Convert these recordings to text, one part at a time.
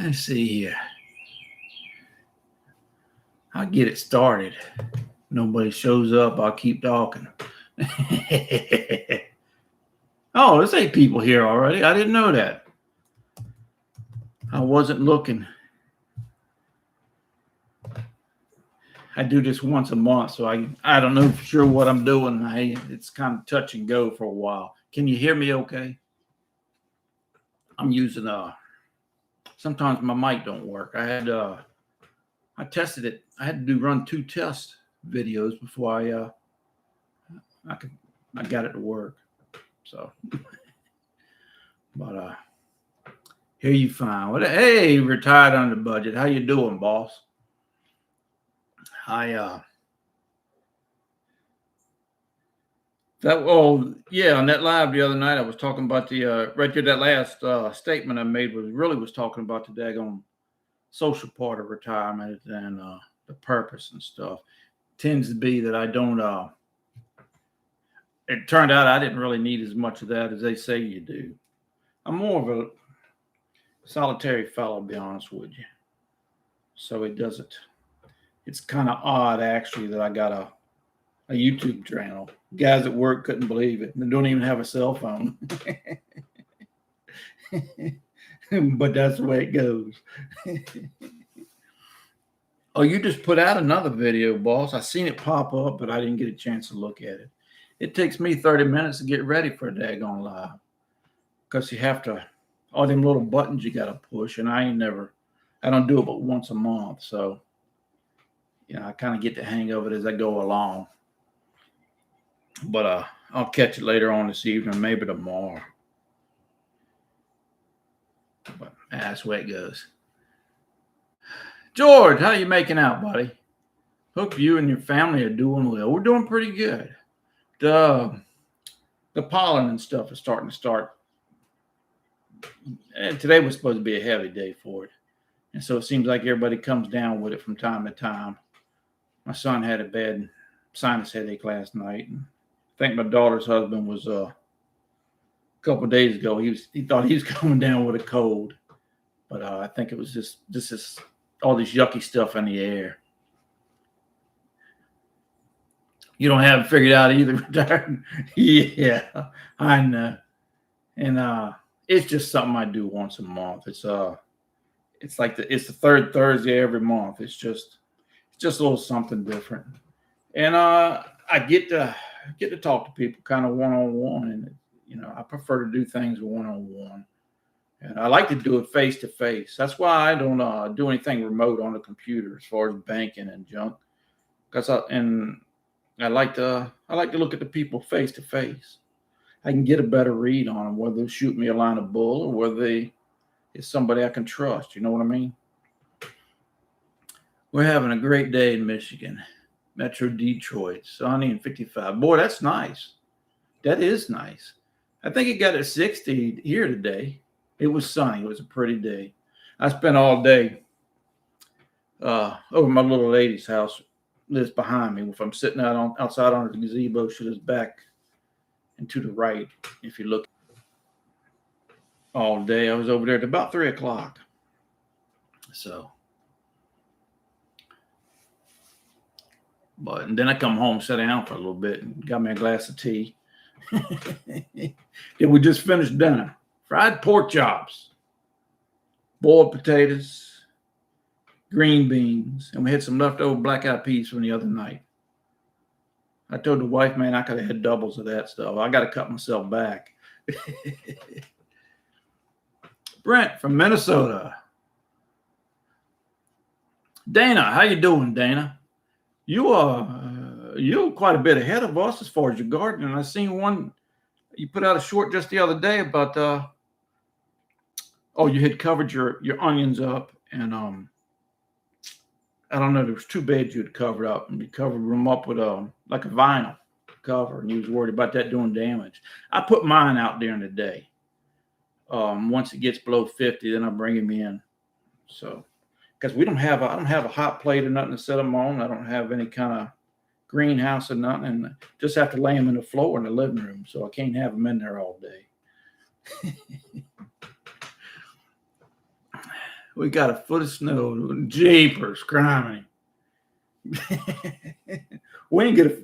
Let's see here. I'll get it started. Nobody shows up, I'll keep talking. Oh, there's 8 people here already. I didn't know that. I wasn't looking. I do this once a month, so I don't know for sure what I'm doing. It's kind of touch and go for a while. Can you hear me okay? I'm using sometimes my mic don't work. I tested it. I had to run 2 test videos before I got it to work. So but here you find. Hey, retired under budget. How you doing, boss? On that live the other night, I was talking about the right there. That last statement I made was talking about the daggone social part of retirement and the purpose and stuff. Tends to be that I don't. It turned out I didn't really need as much of that as they say you do. I'm more of a solitary fellow, to be honest with you. So it doesn't. It's kind of odd, actually, that I got a YouTube channel. Guys at work couldn't believe it. They don't even have a cell phone. But that's the way it goes. Oh, you just put out another video, boss. I seen it pop up, but I didn't get a chance to look at it. It takes me 30 minutes to get ready for a daggone live. Because you have to, all them little buttons you got to push. And I don't do it but once a month. So, I kind of get the hang of it as I go along. But I'll catch it later on this evening, maybe tomorrow. But that's the way it goes. George, how you making out, buddy? Hope you and your family are doing well. We're doing pretty good. The pollen and stuff is starting to start. And today was supposed to be a heavy day for it. And so it seems like everybody comes down with it from time to time. My son had a bad sinus headache last night. And I think my daughter's husband was a couple of days ago. He thought he was coming down with a cold. But I think it was just all this yucky stuff in the air. You don't have it figured out either. Yeah, I know. And it's just something I do once a month. It's like it's the third Thursday every month. It's just a little something different. And I get to talk to people kind of one-on-one, and I prefer to do things one-on-one. And I like to do it face-to-face. That's why I don't do anything remote on the computer as far as banking and junk. Because I like to look at the people face-to-face. I can get a better read on them, whether they shoot me a line of bull or whether it's somebody I can trust. You know what I mean? We're having a great day in Michigan. Metro Detroit, sunny and 55. Boy, that's nice. That is nice. I think it got at 60 here today. It was sunny. It was a pretty day. I spent all day over my little lady's house. Lives behind me. If I'm sitting outside on the gazebo, she lives back and to the right. If you look all day, I was over there at about 3 o'clock. So, and then I come home, sat down for a little bit, and got me a glass of tea. Then we just finished dinner. Fried pork chops, boiled potatoes, green beans, and we had some leftover black-eyed peas from the other night. I told the wife, man, I could have had doubles of that stuff. I got to cut myself back. Brent from Minnesota. Dana, how you doing, Dana? You're quite a bit ahead of us as far as your gardening. I seen one you put out a short just the other day about you had covered your onions up, and I don't know, there was 2 beds you had covered up, and you covered them up with like a vinyl cover, and you was worried about that doing damage. I put mine out during the day. Once it gets below 50, then I bring them in. So, because I don't have a hot plate or nothing to set them on. I don't have any kind of greenhouse or nothing, and just have to lay them in the floor in the living room. So I can't have them in there all day. We got a foot of snow. Jeepers, criminy. We ain't get a.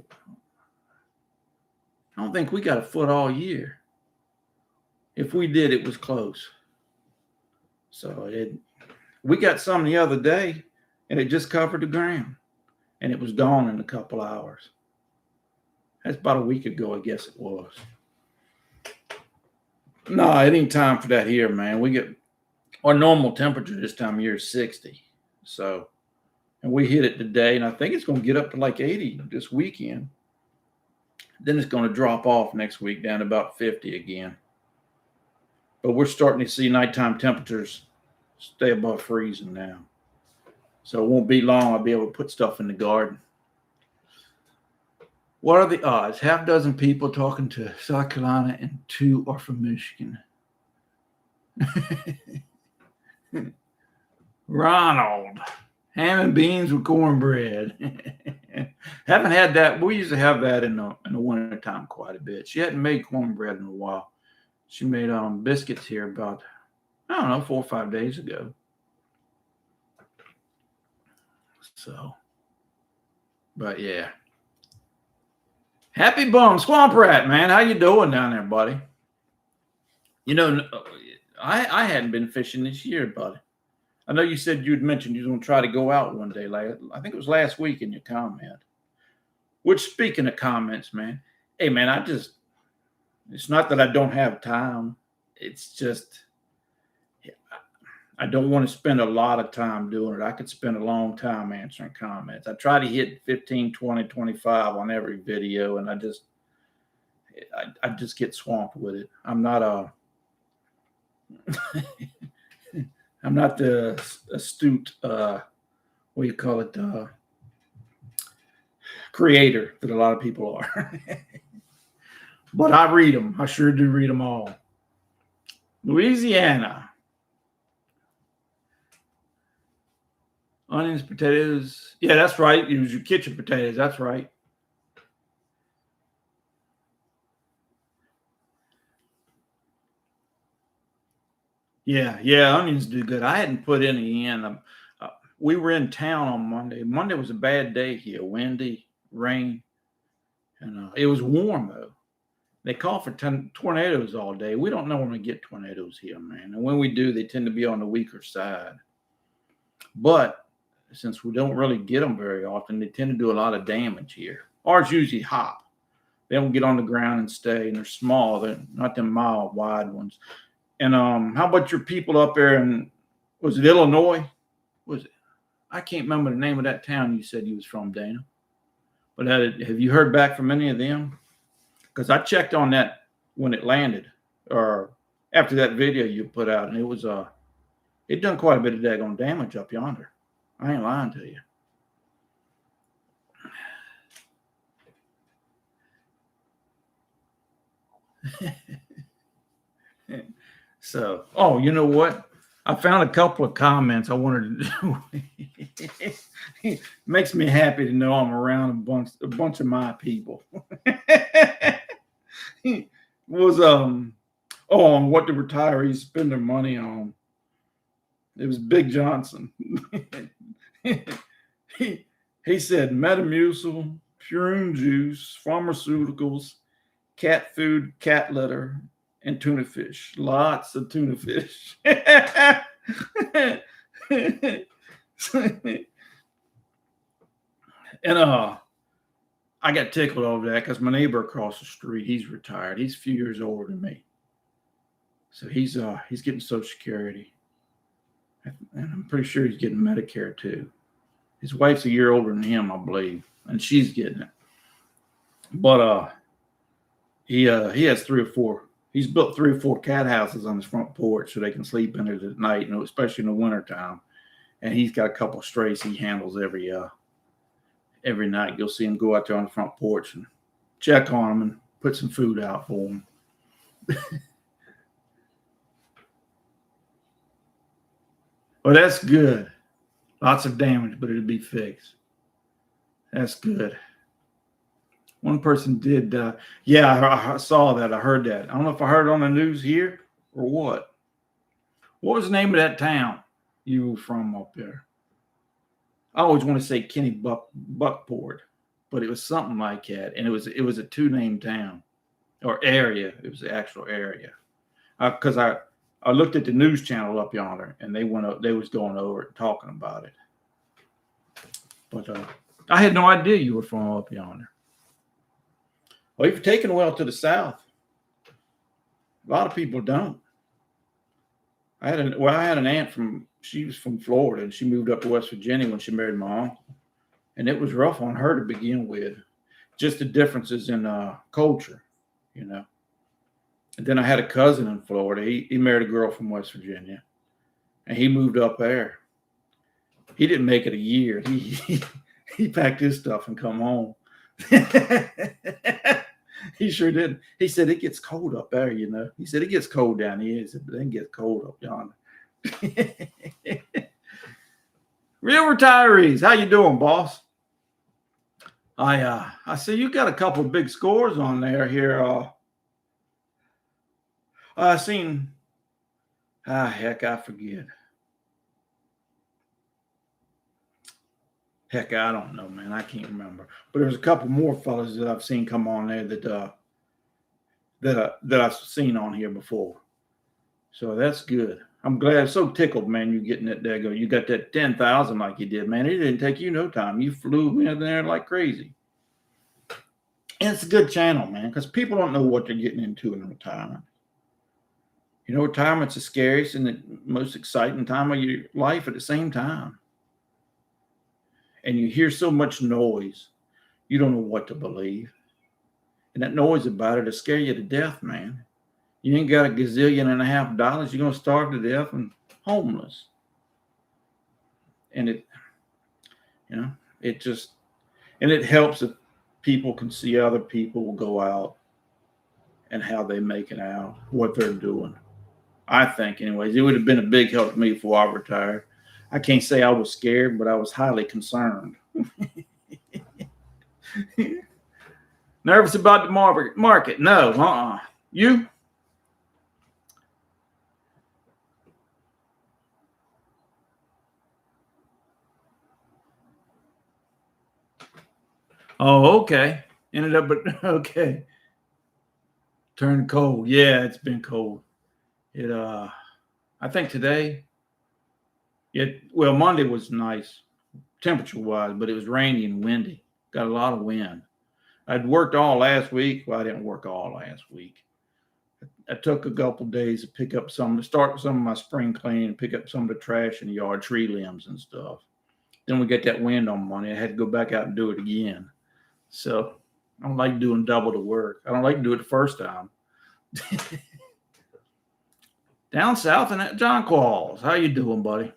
I don't think we got a foot all year. If we did, it was close. So we got some the other day, and it just covered the ground, and it was gone in a couple hours. That's about a week ago, I guess it was. No, it ain't time for that here, man. We get our normal temperature this time of year is 60. So, and we hit it today, and I think it's going to get up to like 80 this weekend. Then it's going to drop off next week down to about 50 again. But we're starting to see nighttime temperatures stay above freezing now. So it won't be long. I'll be able to put stuff in the garden. What are the odds? Half dozen people talking to South Carolina and 2 are from Michigan. Ronald, ham and beans with cornbread. Haven't had that. We used to have that in the wintertime quite a bit. She hadn't made cornbread in a while. She made biscuits here about, I don't know, 4 or 5 days ago. So, but yeah. Happy bum, Swamp Rat, man. How you doing down there, buddy? You know, I hadn't been fishing this year, buddy. I know you said you'd mentioned you were going to try to go out one day. Like I think it was last week in your comment. Which, speaking of comments, man, hey, man, it's not that I don't have time. It's just I don't want to spend a lot of time doing it. I could spend a long time answering comments. I try to hit 15, 20, 25 on every video, and I just get swamped with it. I'm not I'm not the astute, what do you call it, creator that a lot of people are. But I read them. I sure do read them all. Louisiana. Onions, potatoes. Yeah, that's right. Use your kitchen potatoes. That's right. Yeah, onions do good. I hadn't put any in. We were in town on Monday. Monday was a bad day here, windy, rain, and it was warm though. They call for tornadoes all day. We don't normally get tornadoes here, man. And when we do, they tend to be on the weaker side. But since we don't really get them very often, they tend to do a lot of damage here. Ours usually hop. They don't get on the ground and stay, and they're small. They're not them mile wide ones. And how about your people up there in, was it Illinois? Was it? I can't remember the name of that town you said you was from, Dana. But have you heard back from any of them? Because I checked on that when it landed, or after that video you put out, and it was it done quite a bit of daggone damage up yonder. I ain't lying to you. So, oh, you know what? I found a couple of comments I wanted to do. It makes me happy to know I'm around a bunch of my people. Was on what the retirees spend their money on. It was Big Johnson. he said Metamucil, Purine juice, pharmaceuticals, cat food, cat litter, and tuna fish. Lots of tuna fish. And I got tickled over that because my neighbor across the street, he's retired. He's a few years older than me. So he's getting Social Security. And I'm pretty sure he's getting Medicare too. His wife's a year older than him, I believe, and she's getting it. But he has 3 or 4. He's built 3 or 4 cat houses on his front porch so they can sleep in it at night, and especially in the wintertime. And he's got a couple of strays he handles every night. You'll see him go out there on the front porch and check on them and put some food out for them. Well, that's good. Lots of damage, but it'll be fixed. That's good. One person did. I saw that. I heard that. I don't know if I heard it on the news here or what. What was the name of that town? you were from up there? I always want to say Buckport, but it was something like that, and it was a two-name town or area. It was the actual area because I looked at the news channel up yonder, and they went up. They was going over it, talking about it. But I had no idea you were from up yonder. Well, you've taken well to the south. A lot of people don't. I had an aunt she was from Florida, and she moved up to West Virginia when she married my uncle, and it was rough on her to begin with, just the differences in culture, you know. And then I had a cousin in Florida. He married a girl from West Virginia, and he moved up there. He didn't make it a year. He packed his stuff and come home. He sure did. He said it gets cold up there, you know. He said it gets cold down here. He said, but then it gets cold up yonder. Real retirees, how you doing, boss? I see you got a couple of big scores on there here. I seen. Heck, I forget. Heck, I don't know, man. I can't remember. But there's a couple more fellas that I've seen come on there that I've seen on here before. So that's good. I'm glad. I'm so tickled, man. You getting it there. You got that 10,000 like you did, man. It didn't take you no time. You flew in there like crazy. And it's a good channel, man, because people don't know what they're getting into in retirement. You know, retirement's the scariest and the most exciting time of your life at the same time. And you hear so much noise, you don't know what to believe. And that noise about it will scare you to death, man. You ain't got $1.5 gazillion. You're going to starve to death and homeless. And it helps if people can see other people will go out and how they make it out, what they're doing. I think, anyways, it would have been a big help to me before I retired. I can't say I was scared, but I was highly concerned. Nervous about the market? No, You? Oh, okay. Ended up, but okay. Turned cold. Yeah, it's been cold. I think today. Well, Monday was nice, temperature-wise, but it was rainy and windy. Got a lot of wind. I'd worked all last week. Well, I didn't work all last week. I took a couple days to start some of my spring cleaning, and pick up some of the trash in the yard, tree limbs and stuff. Then we get that wind on Monday. I had to go back out and do it again. So I don't like doing double the work. I don't like to do it the first time. Down south in John Qualls. How you doing, buddy?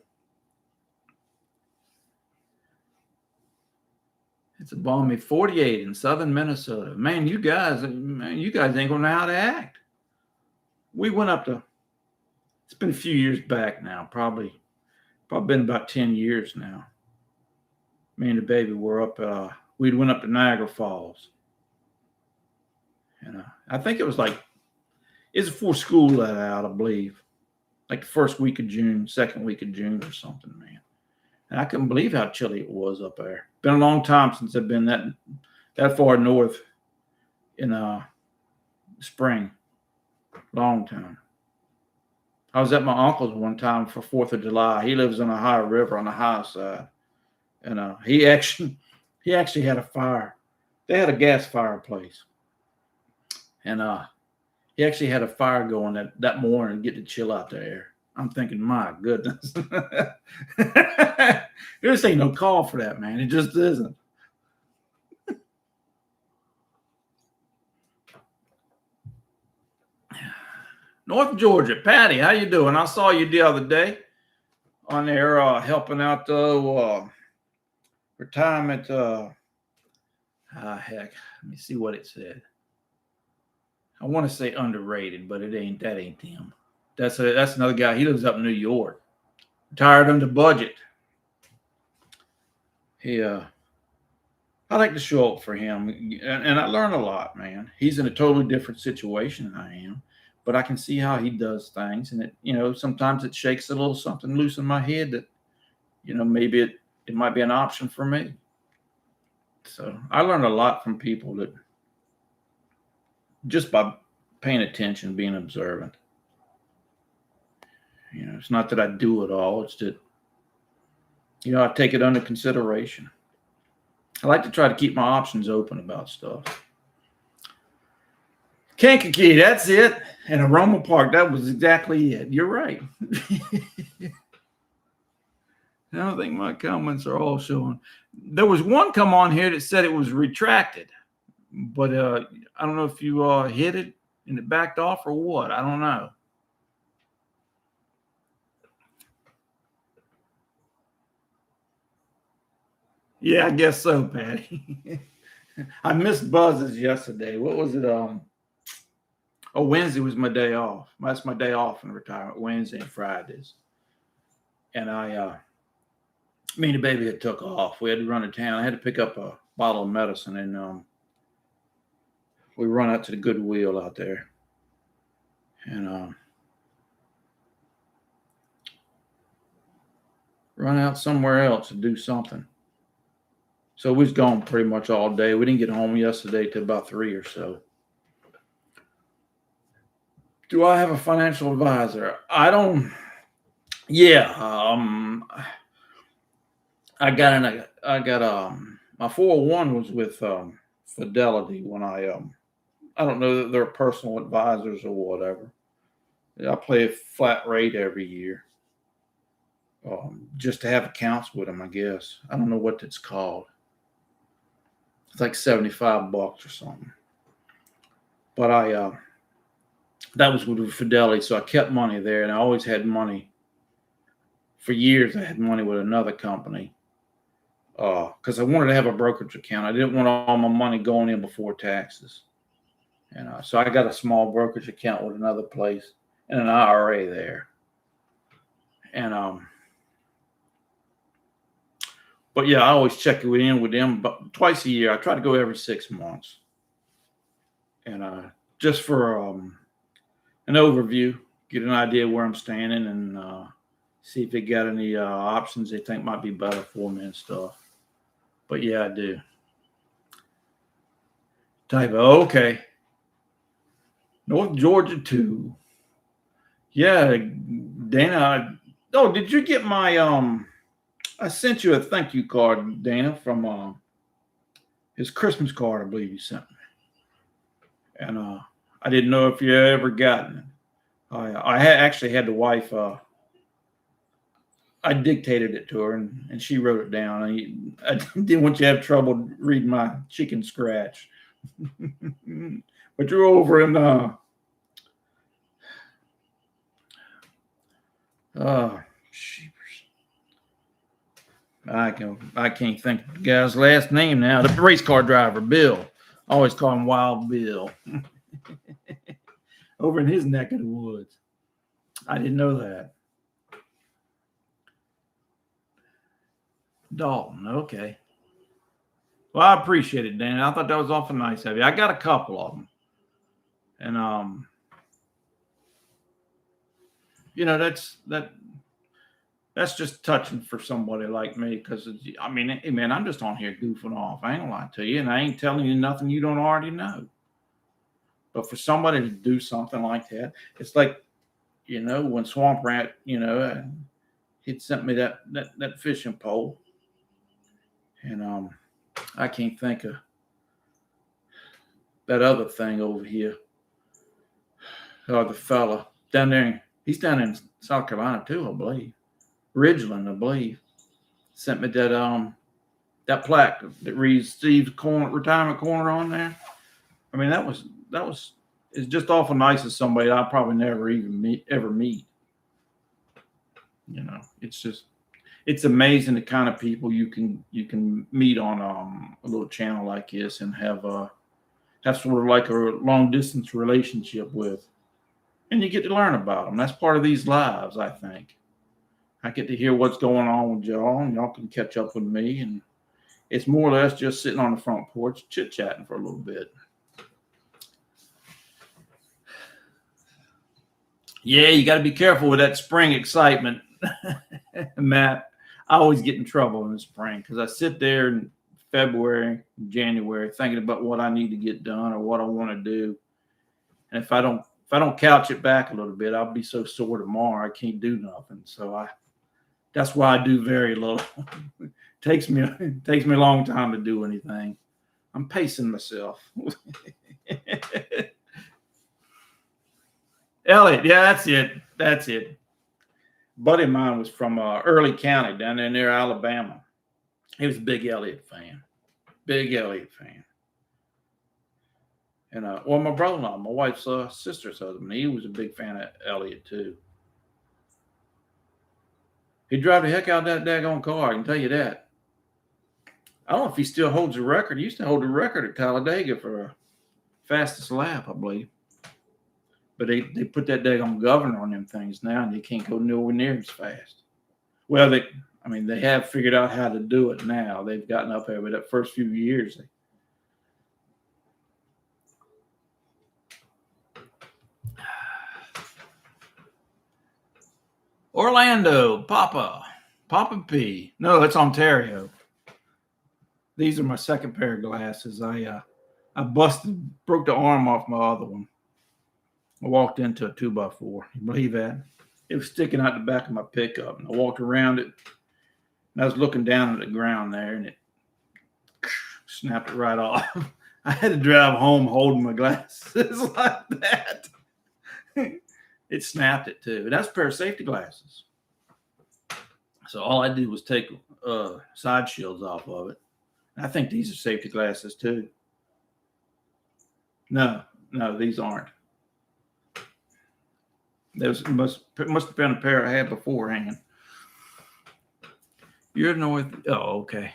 It's a balmy 48 in southern Minnesota. Man, you guys ain't gonna know how to act. We went up to. It's been a few years back now, probably been about 10 years now. Me and the baby were up. We went up to Niagara Falls, and I think it was before school let out, I believe, like the first week of June, second week of June or something, man. And I couldn't believe how chilly it was up there. Been a long time since I've been that far north in spring. Long time. I was at my uncle's one time for 4th of July. He lives on a high river on the high side. And he actually had a fire. They had a gas fireplace. And he actually had a fire going that morning to get the chill out the air. I'm thinking, my goodness. There just ain't no call for that, man. It just isn't. North Georgia, Patty, how you doing? I saw you the other day on there helping out the retirement. Heck, let me see what it said. I want to say underrated, but that ain't him. That's another guy. He lives up in New York. Retired under budget. I like to show up for him, and I learn a lot, man. He's in a totally different situation than I am, but I can see how he does things, and it, sometimes it shakes a little something loose in my head that, maybe it might be an option for me. So I learned a lot from people that just by paying attention, being observant. It's not that I do it all. It's that, I take it under consideration. I like to try to keep my options open about stuff. Kankakee, that's it. And Aroma Park, that was exactly it. You're right. I don't think my comments are all showing. There was one come on here that said it was retracted, but I don't know if you hit it and it backed off or what. I don't know. Yeah, I guess so, Patty. I missed buzzes yesterday. What was it? Wednesday was my day off. That's my day off in retirement, Wednesday and Fridays. And me and the baby had took off. We had to run to town. I had to pick up a bottle of medicine, and we run out to the Goodwill out there. And run out somewhere else to do something. So we was gone pretty much all day. We didn't get home yesterday till about 3 or so. Do I have a financial advisor? I don't. Yeah. I got my 401 was with Fidelity when I don't know that they're personal advisors or whatever. I play a flat rate every year. Just to have accounts with them, I guess. I don't know what it's called. It's like $75 or something. But that was with Fidelity, so I kept money there, and I always had money. For years, I had money with another company because I wanted to have a brokerage account. I didn't want all my money going in before taxes. And so I got a small brokerage account with another place and an IRA there. And but yeah, I always check in with them but twice a year. I try to go every 6 months. And just for an overview, get an idea where I'm standing, and see if they got any options they think might be better for me and stuff. But yeah, I do. Okay. North Georgia 2. Yeah, Dana. Did you get my I sent you a thank you card, Dana, from his Christmas card, I believe you sent me. And I didn't know if you ever gotten it. I actually had the wife. I dictated it to her, and she wrote it down. I didn't want you to have trouble reading my chicken scratch. But you're over in I can't think of the guy's last name now. The race car driver, Bill. I always call him Wild Bill. Over in his neck of the woods. I didn't know that. Dalton, okay. Well, I appreciate it, Dan. I thought that was awful nice of you. I got a couple of them. And that's just touching for somebody like me, because hey man, I'm just on here goofing off. I ain't lying to you, and I ain't telling you nothing you don't already know. But for somebody to do something like that, it's like, when Swamp Rat, he'd sent me that fishing pole, and I can't think of that other thing over here. The fella down there, he's down in South Carolina too, I believe. Ridgeland, I believe, sent me that plaque that reads Steve's retirement corner on there. I mean, it's just awful nice of somebody I'll probably never even ever meet. It's amazing the kind of people you can meet on a little channel like this and have sort of like a long distance relationship with, and you get to learn about them. That's part of these lives, I think. I get to hear what's going on with y'all, and y'all can catch up with me, and it's more or less just sitting on the front porch chit chatting for a little bit. Yeah, you got to be careful with that spring excitement, Matt. I always get in trouble in the spring because I sit there in February, January, thinking about what I need to get done or what I want to do. And if I don't couch it back a little bit, I'll be so sore tomorrow I can't do nothing. So that's why I do very little. Takes me a long time to do anything. I'm pacing myself. Elliot, yeah, that's it. That's it. Buddy of mine was from Early County down there near Alabama. He was a big Elliott fan. Big Elliott fan. And well, my brother-in-law, my wife's sister's husband, he was a big fan of Elliott too. He drive the heck out of that daggone car, I can tell you that. I don't know if he still holds the record. He used to hold the record at Talladega for fastest lap, I believe. But they put that daggone governor on them things now, and you can't go nowhere near as fast. Well, they have figured out how to do it now. They've gotten up there, but that first few years, Orlando, Papa P. No, it's Ontario. These are my second pair of glasses. I broke the arm off my other one. I walked into a 2x4. You believe that? It was sticking out the back of my pickup, and I walked around it, and I was looking down at the ground there, and it snapped it right off. I had to drive home holding my glasses like that. It snapped it too. And that's a pair of safety glasses. So all I did was take side shields off of it. I think these are safety glasses too. No, these aren't. Those must have been a pair I had beforehand. You're north. Oh, okay.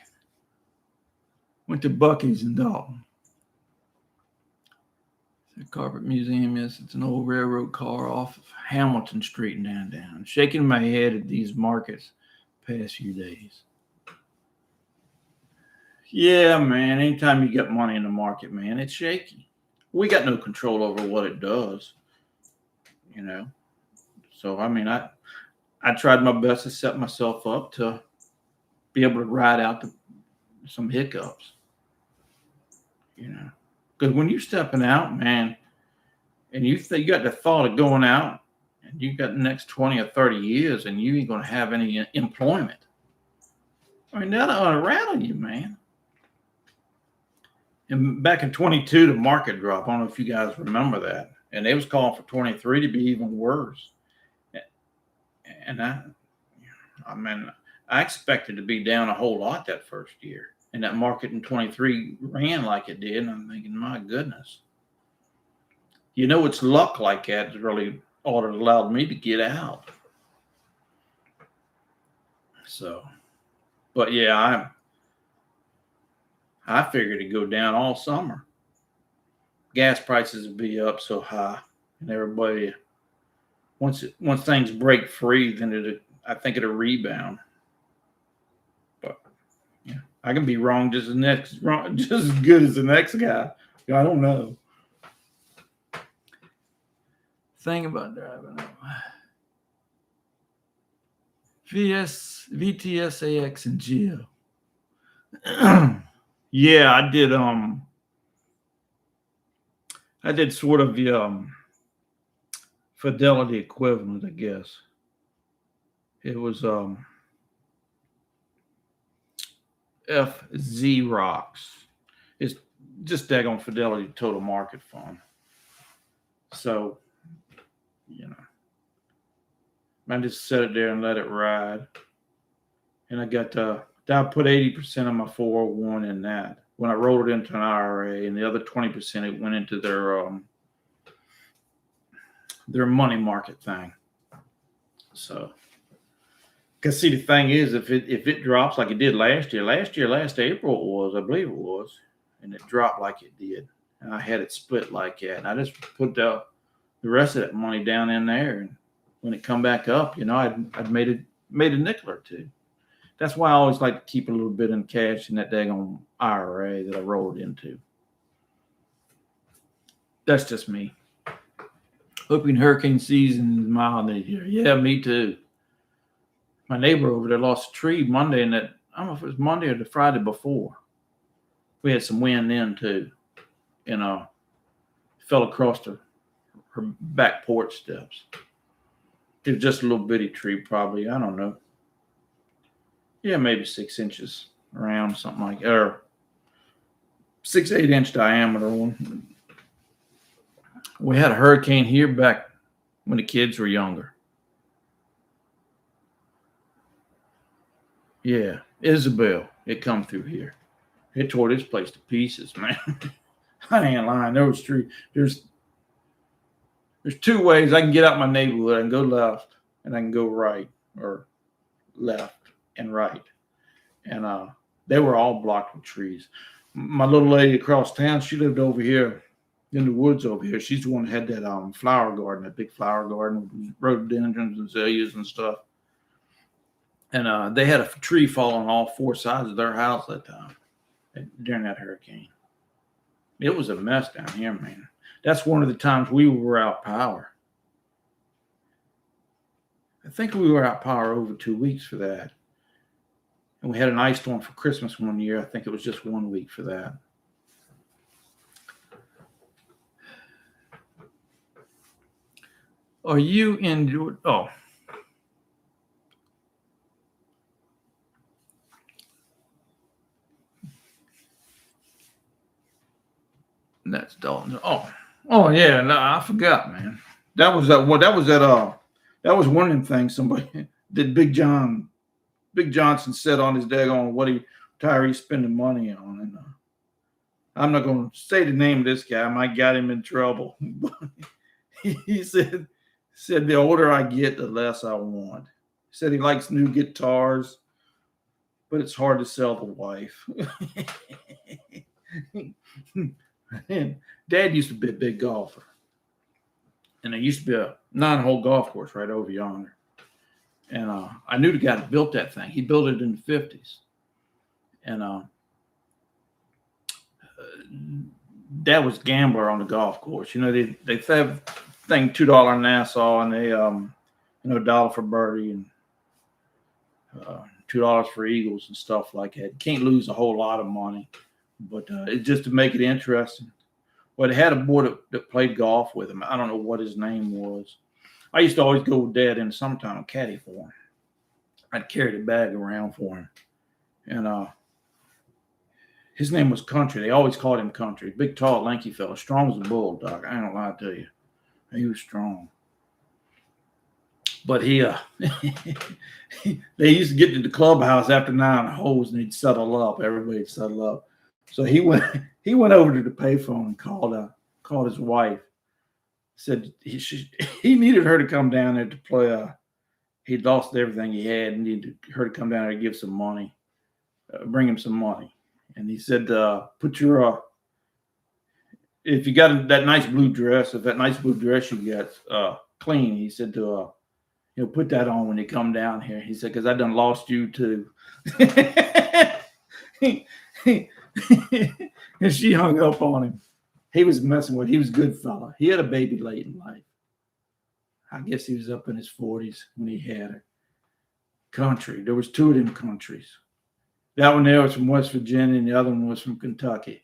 Went to Buc-ee's in Dalton. The Carpet Museum is. It's an old railroad car off of Hamilton Street and down. Shaking my head at these markets past few days. Yeah, man. Anytime you get money in the market, man, it's shaky. We got no control over what it does, you know. So I tried my best to set myself up to be able to ride out some hiccups, you know. Because when you're stepping out, man, and you got the thought of going out, and you got the next 20 or 30 years, and you ain't going to have any employment. I mean, that'll rattle you, man. And back in 22, the market dropped. I don't know if you guys remember that. And they was calling for 23 to be even worse. And I expected to be down a whole lot that first year. And that market in 23 ran like it did. And I'm thinking, my goodness. You know, it's luck like that that really ought to allowed me to get out. So, but yeah, I figured it'd go down all summer. Gas prices would be up so high, and everybody once things break free, then I think it'll rebound. But yeah, I can be wrong just as good as the next guy. I don't know. Thing about driving up. VTS AX and Geo. Yeah, I did sort of the fidelity equivalent, I guess. It was FZ Rocks. It's just daggone Fidelity Total Market Fund. So, you know, I just set it there and let it ride. And I put 80% of my 401 in that. When I rolled it into an IRA, and the other 20% it went into their money market thing. So, because see, the thing is, if it drops like it did last April it was, I believe it was, and it dropped like it did, and I had it split like that, and I just put the rest of that money down in there, and when it come back up, you know, I'd made a nickel or two. That's why I always like to keep a little bit in cash in that daggone IRA that I rolled into. That's just me. Hoping hurricane season is mild this year. Yeah, me too. My neighbor over there lost a tree Monday, and that I don't know if it was Monday or the Friday before. We had some wind then too, and fell across her back porch steps. It was just a little bitty tree, probably. I don't know. Yeah, maybe 6 inches around, something like, or 6 8 inch diameter one. We had a hurricane here back when the kids were younger. Yeah, Isabel, it come through here. It tore this place to pieces, man. I ain't lying. There's two ways I can get out my neighborhood. I can go left and I can go right, or left and right. And they were all blocked with trees. My little lady across town, she lived over here in the woods over here. She's the one that had that flower garden, that big flower garden with rhododendrons and azaleas and stuff. And they had a tree fall on all four sides of their house that time during that hurricane. It was a mess down here, man. That's one of the times we were out power. I think we were out power over 2 weeks for that. And we had an ice storm for Christmas one year. I think it was just 1 week for that. Are you in? Oh. That's Dalton. Oh yeah. No, I forgot, man. That was that. Well, that was that. That was one of them things somebody did. Big Johnson said on his daggone what Tyree spending money on, and I'm not going to say the name of this guy. I might got him in trouble. He said the older I get, the less I want. He said he likes new guitars, but it's hard to sell the wife. And Dad used to be a big golfer, and there used to be a 9-hole golf course right over yonder. And I knew the guy that built that thing. He built it in the 50s. And Dad was a gambler on the golf course. You know, they have thing $2 in Nassau, and they $1 for birdie and $2 for eagles and stuff like that. You can't lose a whole lot of money, but it's just to make it interesting. Well, they had a boy that played golf with him. I don't know what his name was. I used to always go with Dad in the summertime and caddy for him. I'd carry the bag around for him. And his name was Country. They always called him Country. Big, tall, lanky fellow. Strong as a bull, Doc. I ain't gonna lie to you. He was strong. But they used to get to the clubhouse after 9 holes and he'd settle up. Everybody'd settle up. So he went over to the payphone and called his wife. Said he needed her to come down there to play. He'd lost everything he had and needed her to come down there to give some money, bring him some money. And he said, put your, if you got that nice blue dress, if that nice blue dress you got clean, he said to, put that on when you come down here. He said, because I done lost you too. And she hung up on him. He was messing with. He was a good fella. He had a baby late in life. I guess he was up in his 40s when he had her. Country. There was 2 of them countries. That one there was from West Virginia, and the other one was from Kentucky.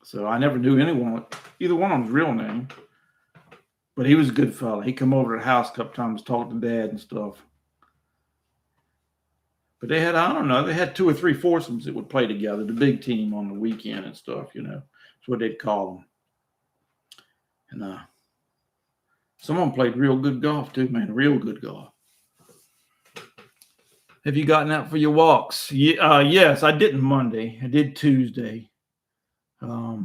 So I never knew either one of them's real name. But he was a good fella. He come over to the house a couple times, talk to Dad and stuff. But they had, I don't know, they had 2 or 3 foursomes that would play together, the big team on the weekend and stuff, That's what they'd call them. And some of them played real good golf too, man, real good golf. Have you gotten out for your walks? Yes, I didn't Monday. I did Tuesday. I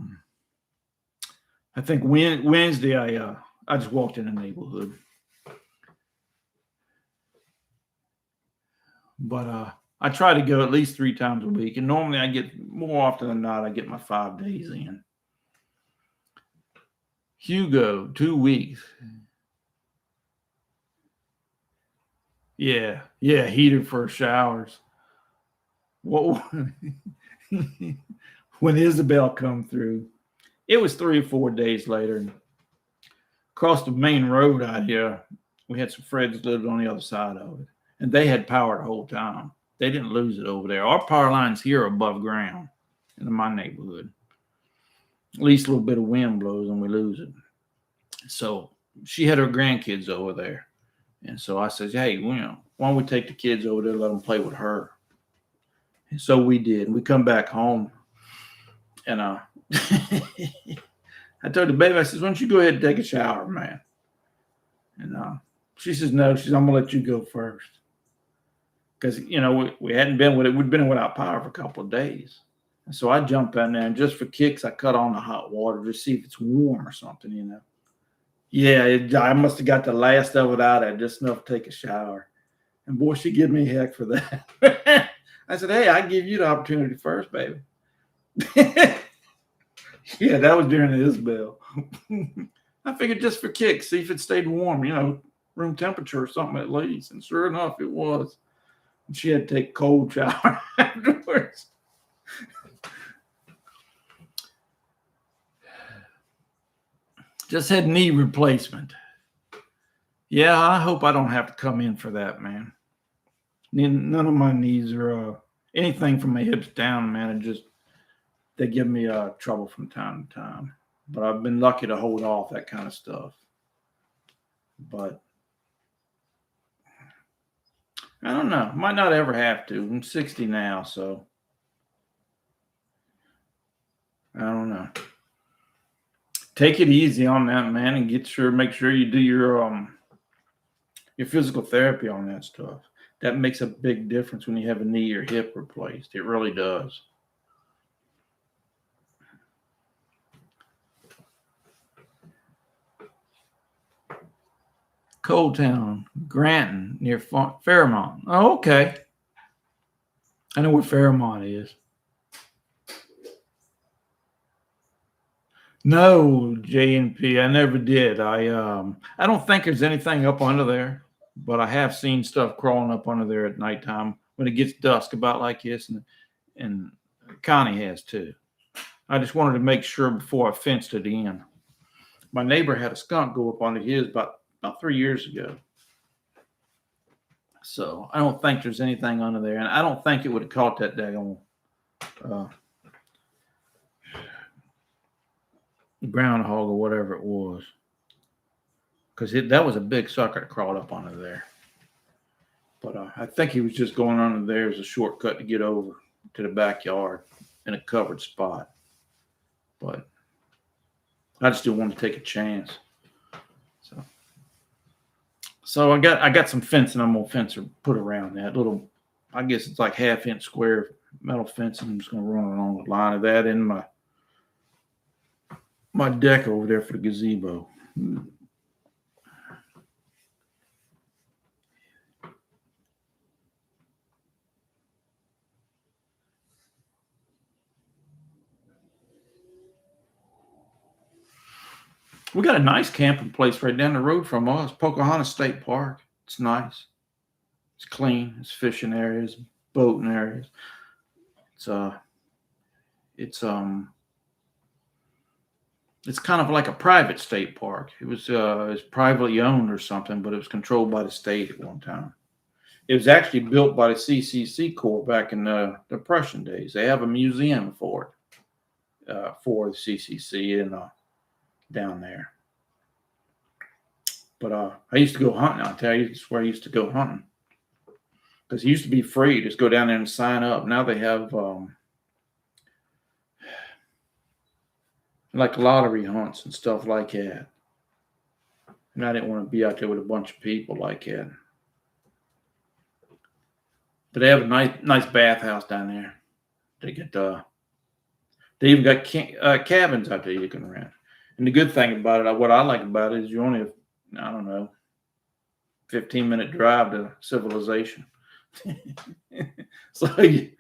think Wednesday I just walked in the neighborhood. But I try to go at least 3 times a week. And normally I get, more often than not, I get my 5 days in. Hugo, 2 weeks. Yeah, heater for showers. What when Isabel come through, it was 3 or 4 days later. across the main road out here, we had some friends that lived on the other side of it, and they had power the whole time. They didn't lose it over there. Our power lines here are above ground in my neighborhood. At least a little bit of wind blows and we lose it. So she had her grandkids over there. And so I said, hey, why don't we take the kids over there and let them play with her? And so we did. We come back home. And I told the baby, I said, why don't you go ahead and take a shower, man? And she says, no. She says, I'm going to let you go first. Because, we hadn't been with it. We'd been without power for a couple of days. And so I jumped in there, and just for kicks, I cut on the hot water to see if it's warm or something, Yeah, I must have got the last of it out of just enough to take a shower. And boy, she gave me heck for that. I said, hey, I give you the opportunity first, baby. Yeah, that was during the Isabel. I figured just for kicks, see if it stayed warm, room temperature or something at least. And sure enough, it was. And she had to take a cold shower afterwards. Just had knee replacement. Yeah, I hope I don't have to come in for that, man. None of my knees are anything from my hips down, man. They give me trouble from time to time. But I've been lucky to hold off that kind of stuff. But I don't know. Might not ever have to. I'm 60 now, so I don't know. Take it easy on that, man, and make sure you do your physical therapy on that stuff. That makes a big difference when you have a knee or hip replaced. It really does. Cold Town, Granton, near Fairmont. Oh, okay. I know where Fairmont is. No, J&P, I never did. I don't think there's anything up under there, but I have seen stuff crawling up under there at nighttime when it gets dusk about like this, and Connie has too. I just wanted to make sure before I fenced it in. My neighbor had a skunk go up onto his about 3 years ago. So I don't think there's anything under there, and I don't think it would have caught that daggone groundhog or whatever it was, because that was a big sucker that crawled up under there. But I think he was just going under there as a shortcut to get over to the backyard in a covered spot. But I just didn't want to take a chance. So I got some fencing I'm gonna put around that little. I guess it's like 1/2-inch square metal fencing. I'm just gonna run along the line of that in my deck over there for the gazebo. We got a nice camping place right down the road from us, Pocahontas State Park. It's nice. It's clean. It's fishing areas, boating areas. It's kind of like a private state park. It was privately owned or something, but it was controlled by the state at one time. It was actually built by the CCC Corps back in the Depression days. They have a museum for it, for the CCC down there. But I used to go hunting. I'll tell you, it's where I used to go hunting. Because it used to be free. Just go down there and sign up. Now they have like lottery hunts and stuff like that. And I didn't want to be out there with a bunch of people like that. But they have a nice bathhouse down there. They even got cabins out there you can rent. And the good thing about it, what I like about it, is you only have, I don't know, 15-minute drive to civilization. So you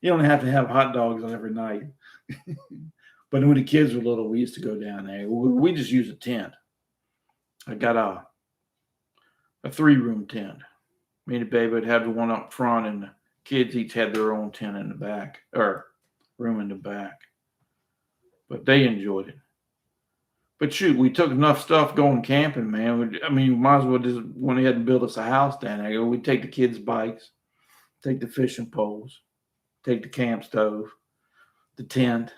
don't have to have hot dogs every night. But when the kids were little, we used to go down there. We just use a tent. I got a 3-room tent. Me and the baby would have the one up front, and the kids each had their own tent in the back, or room in the back. But they enjoyed it. But shoot, we took enough stuff going camping, man. I mean, we might as well just went ahead and build us a house down there. We'd take the kids' bikes, take the fishing poles, take the camp stove, the tent.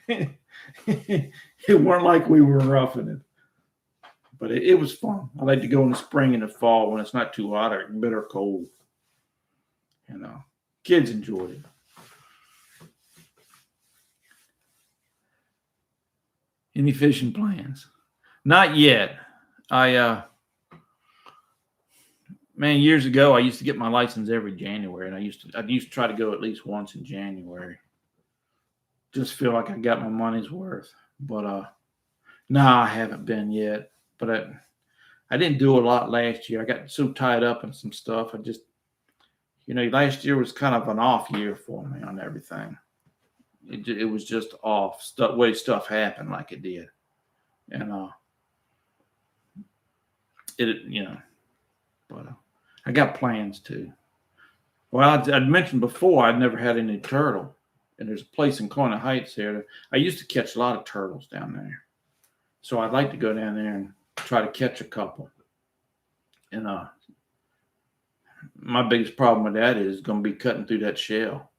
It weren't like we were roughing it, but it was fun. I like to go in the spring and the fall when it's not too hot or bitter cold. You know, kids enjoyed it. Any fishing plans? Not yet. Man, years ago I used to get my license every January, and I used to try to go at least once in January. Just feel like I got my money's worth. But no, I haven't been yet. But I didn't do a lot last year. I got so tied up in some stuff. I just, last year was kind of an off year for me on everything. It was just off. Way stuff happened like it did, and but I got plans too. Well, I'd mentioned before I'd never had any turtle, and there's a place in Corner Heights there. I used to catch a lot of turtles down there, so I'd like to go down there and try to catch a couple. And my biggest problem with that is going to be cutting through that shell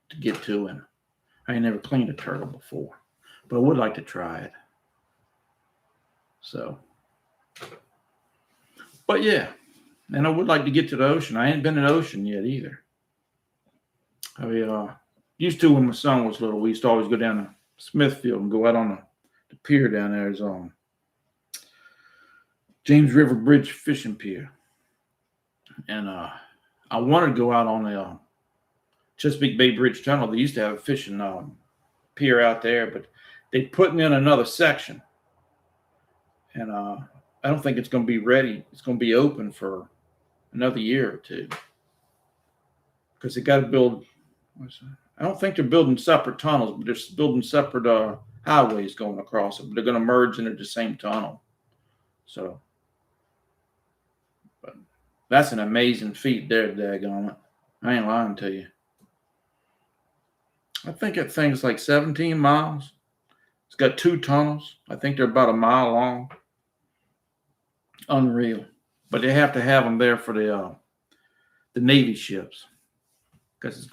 to get to him. I ain't never cleaned a turtle before, but I would like to try it. So, but yeah, and I would like to get to the ocean. I ain't been to the ocean yet either. I used to when my son was little. We used to always go down to Smithfield and go out on the pier down there. Is James River Bridge fishing pier, and I wanted to go out on the Chesapeake Bay Bridge Tunnel. They used to have a fishing pier out there, but they putting in another section, and I don't think it's going to be ready. It's going to be open for another year or two because they got to build. I don't think they're building separate tunnels, but they're building separate highways going across it. But they're going to merge into the same tunnel. So, but that's an amazing feat there, daggone it. I ain't lying to you. I think that thing's like 17 miles. It's got 2 tunnels. I think they're about a mile long. Unreal. But they have to have them there for the Navy ships because it's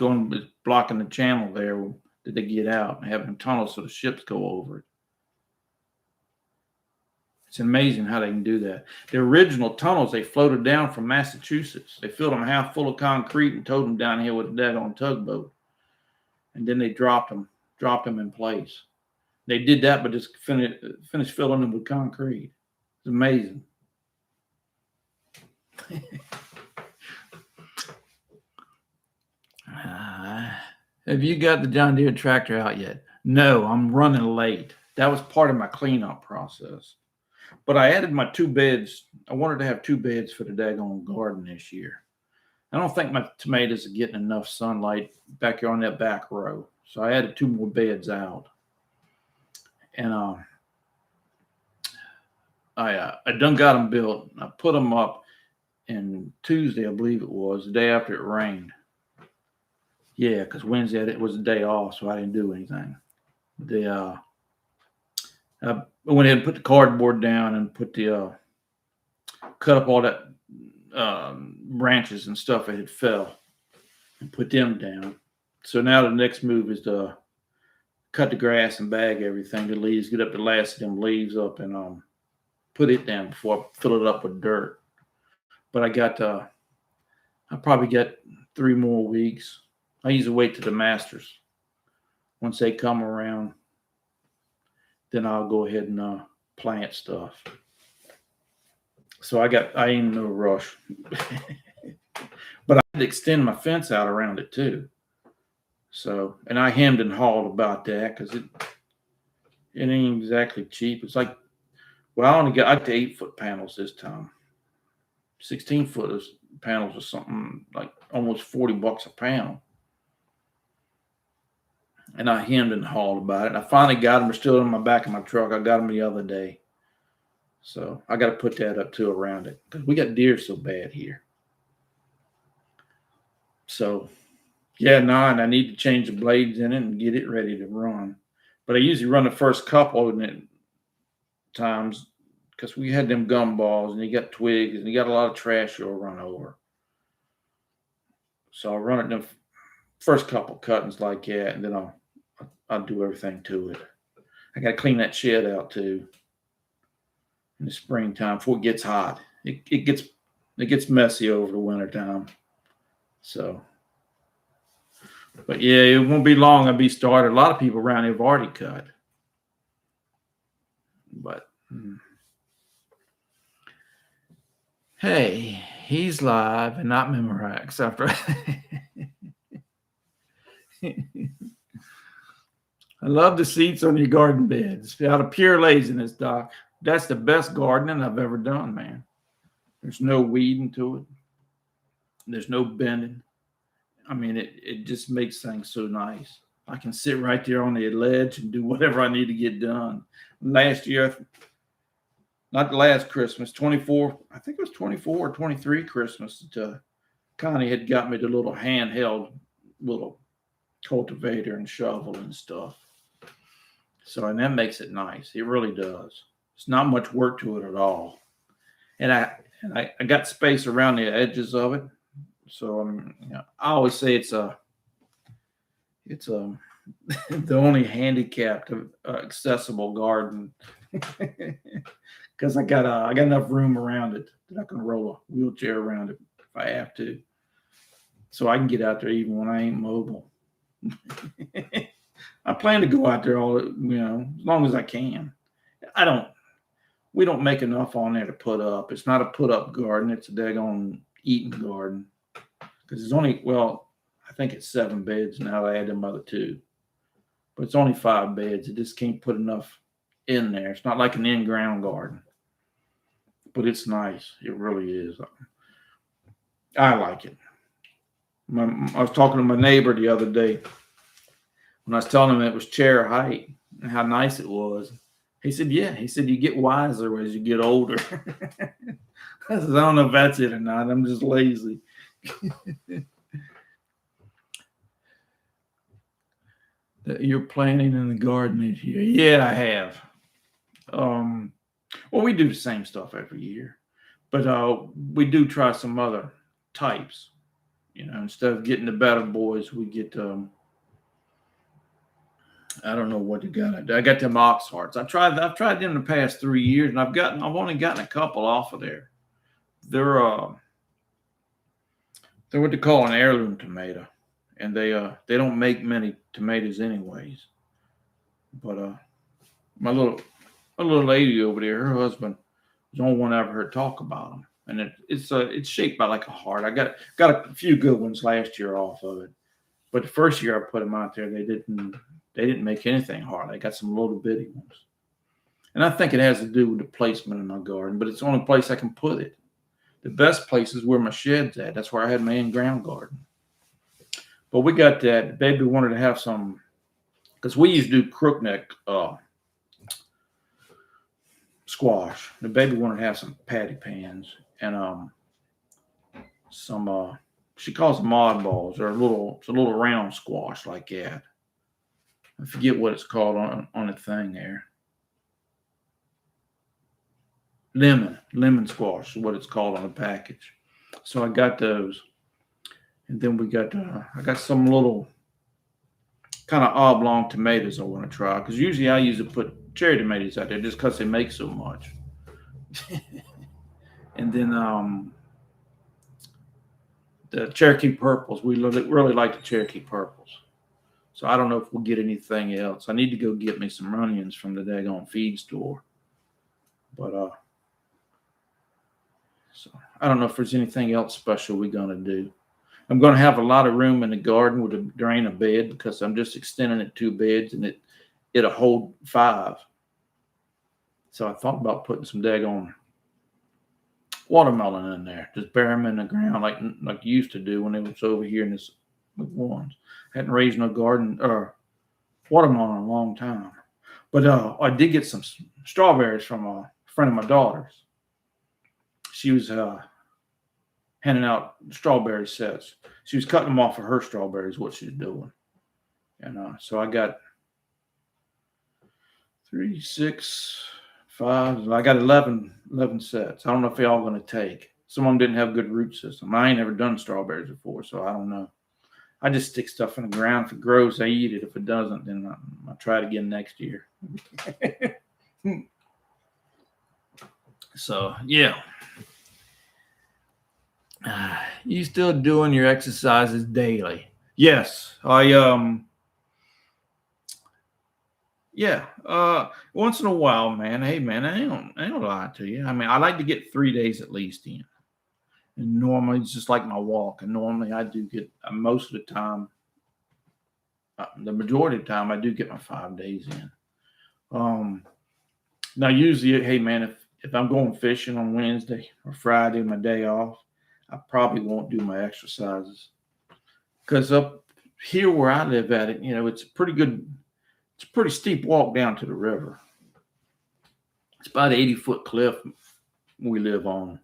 blocking the channel there that they get out and having tunnels so the ships go over it. It's amazing how they can do that. The original tunnels, they floated down from Massachusetts. They filled them half full of concrete and towed them down here with a daggone tugboat. And then they dropped them in place. They did that, but just finished filling them with concrete. It's amazing. Have you got the John Deere tractor out yet? No, I'm running late. That was part of my cleanup process. But I added my 2 beds. I wanted to have 2 beds for the daggone garden this year. I don't think my tomatoes are getting enough sunlight back here on that back row. So I added 2 more beds out. And I done got them built. I put them up in Tuesday, I believe it was, the day after it rained. Yeah, because Wednesday it was a day off, so I didn't do anything. I went ahead and put the cardboard down and put cut up all that branches and stuff that had fell and put them down. So now the next move is to cut the grass and bag everything, the leaves, get up the last of them leaves up and put it down before I fill it up with dirt. But I probably got 3 more weeks. I usually wait till the masters. Once they come around, then I'll go ahead and plant stuff. So I ain't in no rush. But I had to extend my fence out around it too. So, and I hemmed and hawed about that because it ain't exactly cheap. It's like, well, I got the 8-foot panels this time. 16-foot panels or something like almost $40 a pound. And I hemmed and hawed about it. And I finally got them. They're still in my back of my truck. I got them the other day. So I got to put that up too around it because we got deer so bad here. So, yeah, and I need to change the blades in it and get it ready to run. But I usually run the first couple and then times because we had them gumballs and you got twigs and you got a lot of trash you'll run over. So I run it the first couple cuttings like that, and then I'll do everything to it. I got to clean that shed out too in the springtime before it gets hot. It gets messy over the wintertime. So, but yeah, it won't be long. I'll be started. A lot of people around here have already cut, but hey, he's live and not Memorax after. I love the seats on your garden beds. Out of pure laziness, Doc. That's the best gardening I've ever done, man. There's no weeding to it. There's no bending. I mean, it just makes things so nice. I can sit right there on the ledge and do whatever I need to get done. Last year, not the last Christmas, 24, I think it was 24 or 23 Christmas, Connie had got me the little handheld little cultivator and shovel and stuff. So, and that makes it nice. It really does. It's not much work to it at all. And I got space around the edges of it. So I always say it's the only handicapped accessible garden because I got enough room around it that I can roll a wheelchair around it if I have to, so I can get out there even when I ain't mobile. I plan to go out there as long as I can. We don't make enough on there to put up. It's not a put up garden. It's a daggone eating garden. Because it's only, I think it's 7 beds now. I add them other 2. But it's only 5 beds. It just can't put enough in there. It's not like an in-ground garden. But it's nice. It really is. I like it. I was talking to my neighbor the other day when I was telling him it was chair height and how nice it was. He said, yeah. He said, you get wiser as you get older. I said, I don't know if that's it or not. I'm just lazy. That you're planting in the garden this year. Yeah, I have. Well, we do the same stuff every year, but we do try some other types. Instead of getting the better boys, we get I don't know what you got. I got them ox hearts. I've tried them the past 3 years, and I've only gotten a couple off of there. They're what they call an heirloom tomato, and they don't make many tomatoes anyways. But my little lady over there, her husband was the only one I ever heard talk about them, and it's shaped by like a heart. I got a few good ones last year off of it, but the first year I put them out there, they didn't make anything hard. I got some little bitty ones, and I think it has to do with the placement in my garden. But it's the only place I can put it. The best place is where my shed's at. That's where I had my in-ground garden. But we got that. The baby wanted to have some, because we used to do crookneck squash. The baby wanted to have some patty pans and some she calls them oddballs. It's a little round squash like that. I forget what it's called on the thing there. Lemon squash is what it's called on the package. So I got those, and then I got some little kind of oblong tomatoes I want to try, because usually I usually put cherry tomatoes out there just because they make so much. And then the Cherokee purples, we really like the Cherokee purples. So I don't know if we'll get anything else. I need to go get me some onions from the daggone feed store. But so I don't know if there's anything else special we're going to do. I'm going to have a lot of room in the garden with a drain of bed, because I'm just extending it 2 beds, and it'll hold 5. So I thought about putting some daggone watermelon in there. Just bury them in the ground like you used to do when they was over here in this ones. I hadn't raised no garden or watermelon in a long time. But I did get some strawberries from a friend of my daughter's. She was handing out strawberry sets. She was cutting them off of her strawberries, what she's doing. And so I got 3, 6, 5. I got 11 sets. I don't know if they all going to take. Some of them didn't have good root system. I ain't never done strawberries before, so I don't know. I just stick stuff in the ground. If it grows, I eat it. If it doesn't, then I'll try it again next year. So, yeah. You still doing your exercises daily? Yes. Yeah. Once in a while, man. Hey, man, I ain't lie to you. I mean, I like to get 3 days at least in. And normally it's just like my walk. And normally I do get most of the time, the majority of the time, I do get my 5 days in. Now usually, hey man, if I'm going fishing on Wednesday or Friday, my day off, I probably won't do my exercises because up here where I live at it, it's a pretty steep walk down to the river. It's about an 80-foot cliff we live on.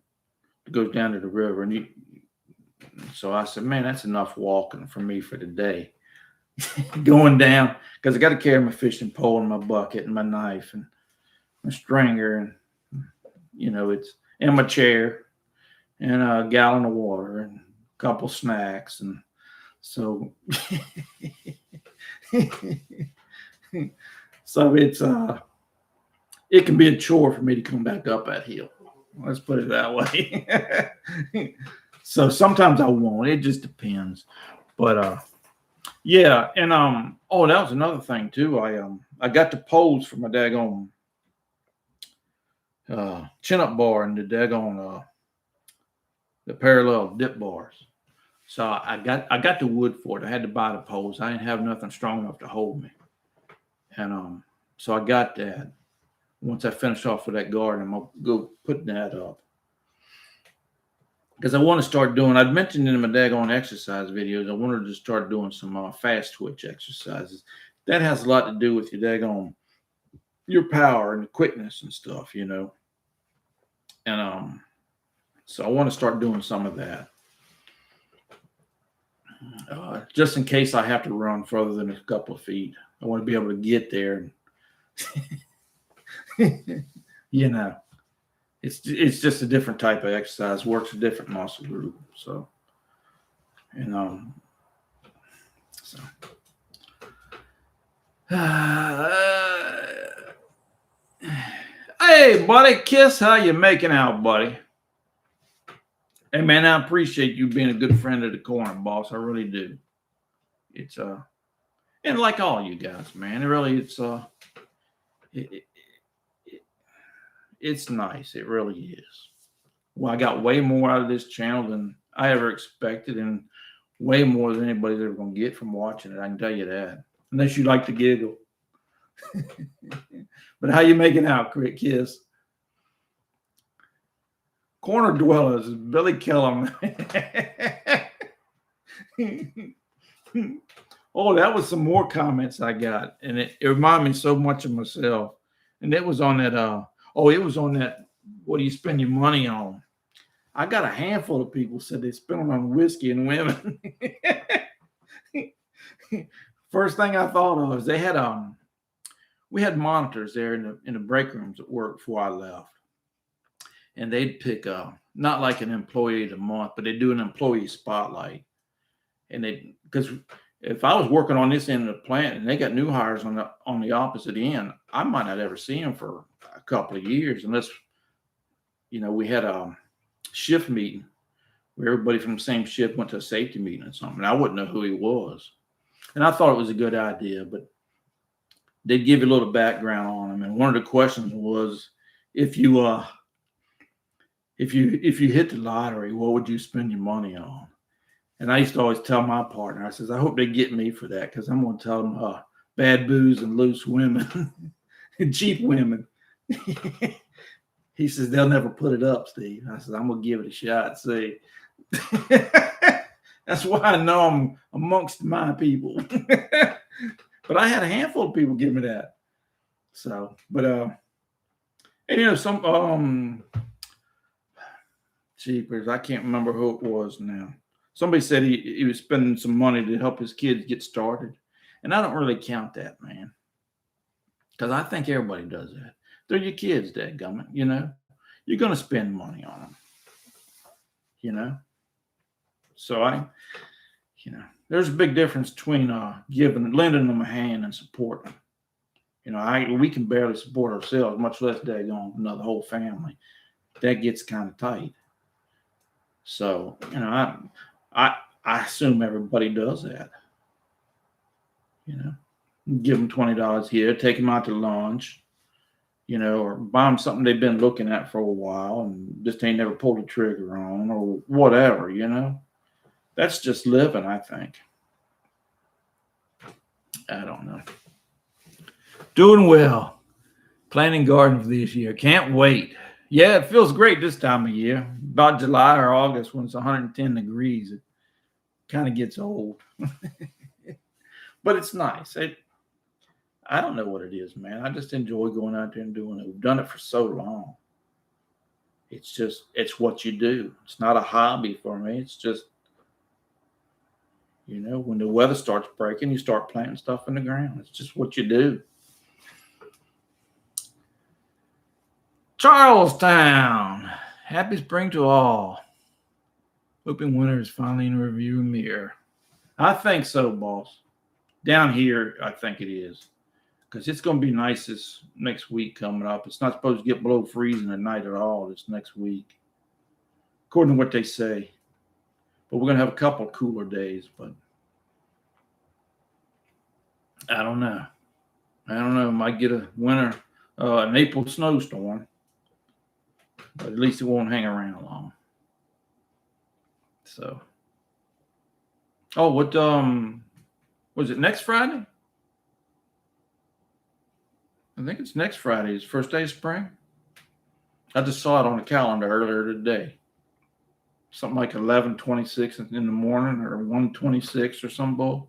It goes down to the river, and so I said, man, that's enough walking for me for the day. Going down because I got to carry my fishing pole and my bucket and my knife and my stringer and it's and my chair and a gallon of water and a couple snacks, and so so it can be a chore for me to come back up that hill. Let's put it that way. So sometimes I won't. It just depends. But yeah, and that was another thing too. I got the poles for my daggone chin-up bar and the daggone the parallel dip bars. So I got the wood for it. I had to buy the poles. I didn't have nothing strong enough to hold me, and so I got that. Once I finish off with that garden, I'm gonna go putting that up because I want to start doing. I'd mentioned in my daggone exercise videos, I wanted to start doing some fast twitch exercises. That has a lot to do with your daggone your power and the quickness and stuff, and so I want to start doing some of that. Just in case I have to run further than a couple of feet. I want to be able to get there. And it's just a different type of exercise. Works a different muscle group. So, so. Hey, buddy, Kiss, how you making out, buddy? Hey, man, I appreciate you being a good friend of the corner, boss. I really do. It's and like all you guys, man, it's nice. It really is. Well, I got way more out of this channel than I ever expected, and way more than anybody's ever going to get from watching it. I can tell you that. Unless you like to giggle. But how you making out, Kiss? Corner Dwellers, Billy Kellum. Oh, that was some more comments I got, and it reminded me so much of myself. And it was on that. It was on that. What do you spend your money on? I got a handful of people said they spent it on whiskey and women. First thing I thought of is they had we had monitors there in the break rooms at work before I left. And they'd pick not like an employee of the month, but they do an employee spotlight. And because if I was working on this end of the plant and they got new hires on the opposite end, I might not ever see them for a couple of years unless, we had a shift meeting where everybody from the same shift went to a safety meeting or something. I wouldn't know who he was. And I thought it was a good idea, but they'd give you a little background on him. And one of the questions was, if you hit the lottery, what would you spend your money on? And I used to always tell my partner, I says, I hope they get me for that because I'm going to tell them bad booze and loose women and cheap women. He says, they'll never put it up, Steve. I said, I'm going to give it a shot. See, that's why I know I'm amongst my people. But I had a handful of people give me that. So, but, and some, cheapers. I can't remember who it was now. Somebody said he was spending some money to help his kids get started. And I don't really count that, man. Because I think everybody does that. They're your kids, dadgummit, you know. You're going to spend money on them, you know. So there's a big difference between lending them a hand and supporting them. We can barely support ourselves, much less daggone another whole family. That gets kind of tight. So, I assume everybody does that. Give them $20 here, take them out to lunch, or buy them something they've been looking at for a while and just ain't never pulled the trigger on, or whatever. That's just living, I think. I don't know. Doing well. Planting garden for this year. Can't wait. Yeah, it feels great this time of year. About July or August when it's 110 degrees, it kind of gets old. But it's nice. I don't know what it is, man. I just enjoy going out there and doing it. We've done it for so long. It's what you do. It's not a hobby for me. It's just, when the weather starts breaking, you start planting stuff in the ground. It's just what you do. Charlestown. Happy spring to all. Hoping winter is finally in review mirror. I think so, boss. Down here, I think it is. Because it's going to be nice this next week coming up. It's not supposed to get below freezing at night at all this next week, according to what they say. But we're going to have a couple of cooler days. But I don't know. Might get a winter, an April snowstorm. But at least it won't hang around long. So. Oh, what was it next Friday? I think it's next Friday. It's first day of spring. I just saw it on the calendar earlier today. Something like 11:26 in the morning or 1:26 or some bull.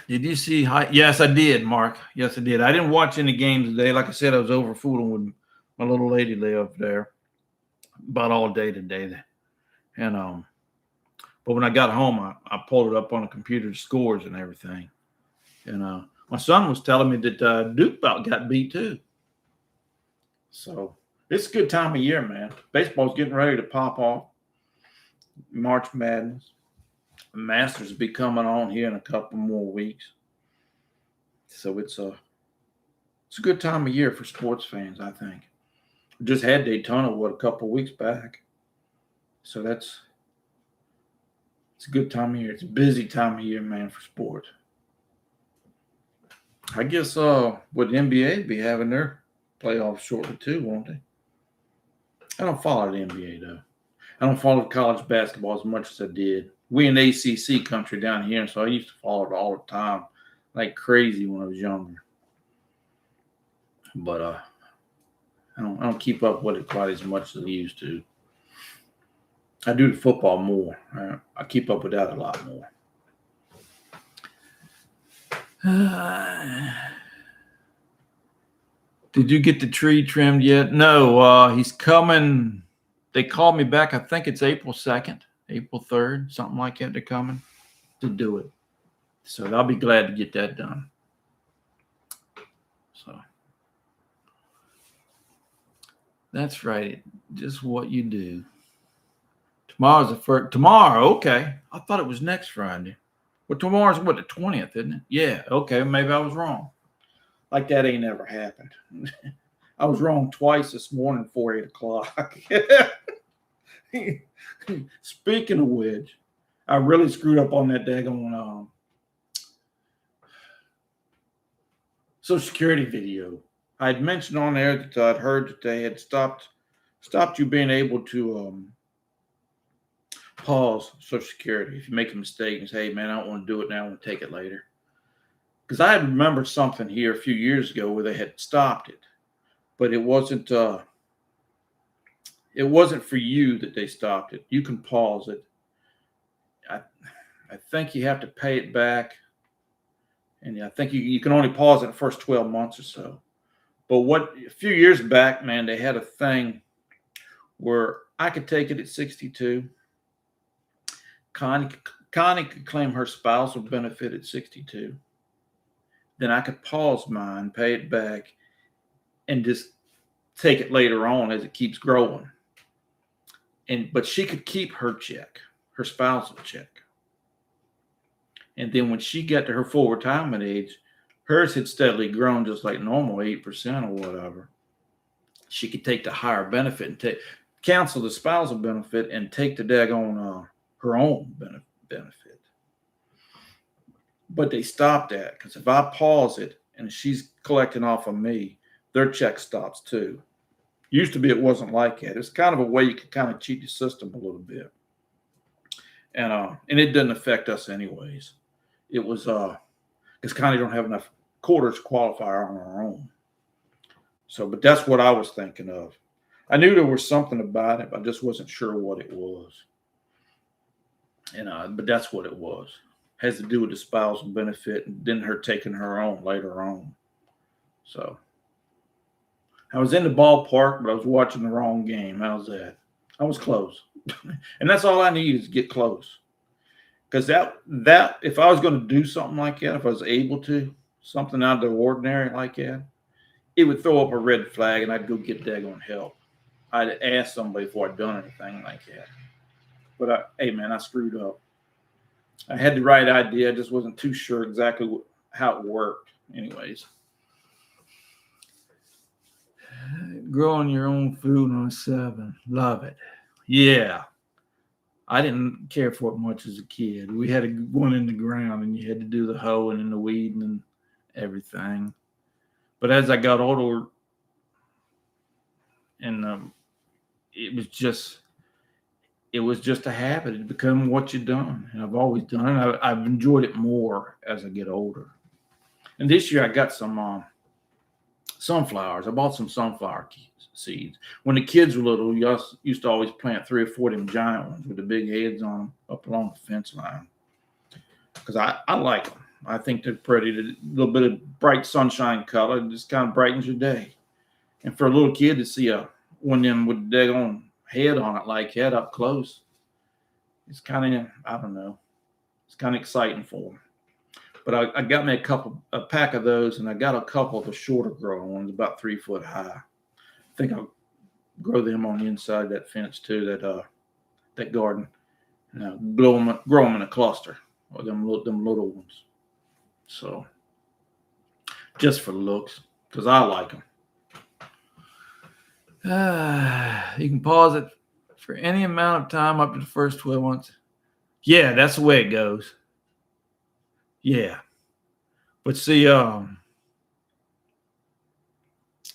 Did you see? Yes, I did, Mark. Yes, I did. I didn't watch any games today. Like I said, I was over fooling with my little lady up there about all day today. And but when I got home, I pulled it up on the computer, scores and everything. And my son was telling me that Duke about got beat too. So it's a good time of year, man. Baseball's getting ready to pop off. March Madness. The Masters will be coming on here in a couple more weeks. So it's a good time of year for sports fans, I think. We just had Daytona, a couple of weeks back. So it's a good time of year. It's a busy time of year, man, for sports. I guess would the NBA be having their playoffs shortly too, won't they? I don't follow the NBA though. I don't follow college basketball as much as I did. We in ACC country down here, so I used to follow it all the time, like crazy when I was younger. But I don't keep up with it quite as much as I used to. I do the football more. I keep up with that a lot more. Did you get the tree trimmed yet? No, he's coming. They called me back. I think it's April 2nd, April 3rd, something like that. They're coming to do it. So I'll be glad to get that done. So that's right. Just what you do. Tomorrow's the first. Tomorrow, okay. I thought it was next Friday. Well, tomorrow's what, the 20th, isn't it? Yeah, okay. Maybe I was wrong. Like that ain't never happened. I was wrong twice this morning before 8 o'clock. Speaking of which, I really screwed up on that daggone Social Security video. I had mentioned on there that I'd heard that they had stopped you being able to pause Social Security if you make a mistake and say, hey, man, I don't want to do it now. I want to take it later. Because I remember something here a few years ago where they had stopped it, but it wasn't for you that they stopped it. You can pause it. I think you have to pay it back, and I think you can only pause it the first 12 months or so. But a few years back, man, they had a thing where I could take it at 62. Connie Connie could claim her spousal benefit at 62. Then I could pause mine, pay it back, and just take it later on as it keeps growing. But she could keep her check, her spousal check. And then when she got to her full retirement age, hers had steadily grown just like normal, 8% or whatever. She could take the higher benefit and cancel the spousal benefit and take the daggone her own benefit. But they stopped that because if I pause it and she's collecting off of me, their check stops too. Used to be it wasn't like that. It's kind of a way you could kind of cheat the system a little bit. And it didn't affect us anyways. It was because Connie don't have enough quarters qualifier on her own. So, but that's what I was thinking of. I knew there was something about it, but I just wasn't sure what it was. But that's what it was. Has to do with the spousal benefit and then her taking her own later on. So I was in the ballpark, but I was watching the wrong game. How's that? I was close. And that's all I need is get close. Because that if I was going to do something like that, if I was able to, something out of the ordinary like that, it would throw up a red flag and I'd go get daggone help. I'd ask somebody before I'd done anything like that. But hey man, I screwed up. I had the right idea. I just wasn't too sure exactly how it worked. Anyways. Growing your own food on 7. Love it. Yeah. I didn't care for it much as a kid. We had one in the ground and you had to do the hoeing and the weeding and everything. But as I got older, and it was just a habit. It became what you've done. And I've always done it. I've enjoyed it more as I get older. And this year I got some sunflowers. I bought some sunflower seeds. When the kids were little, we used to always plant 3 or 4 of them giant ones with the big heads on them up along the fence line. Because I like them. I think they're pretty. A little bit of bright sunshine color just kind of brightens your day. And for a little kid to see one of them with a daggone head on it like that up close, it's kind of, I don't know, it's kind of exciting for them. But I got me a pack of those, and I got a couple of the shorter growing ones, about 3 foot high. I think I'll grow them on the inside of that fence too, that garden. Grow them in a cluster, or them little ones. So, just for looks, because I like them. You can pause it for any amount of time up to the first 12 months. Yeah, that's the way it goes. Yeah. But see,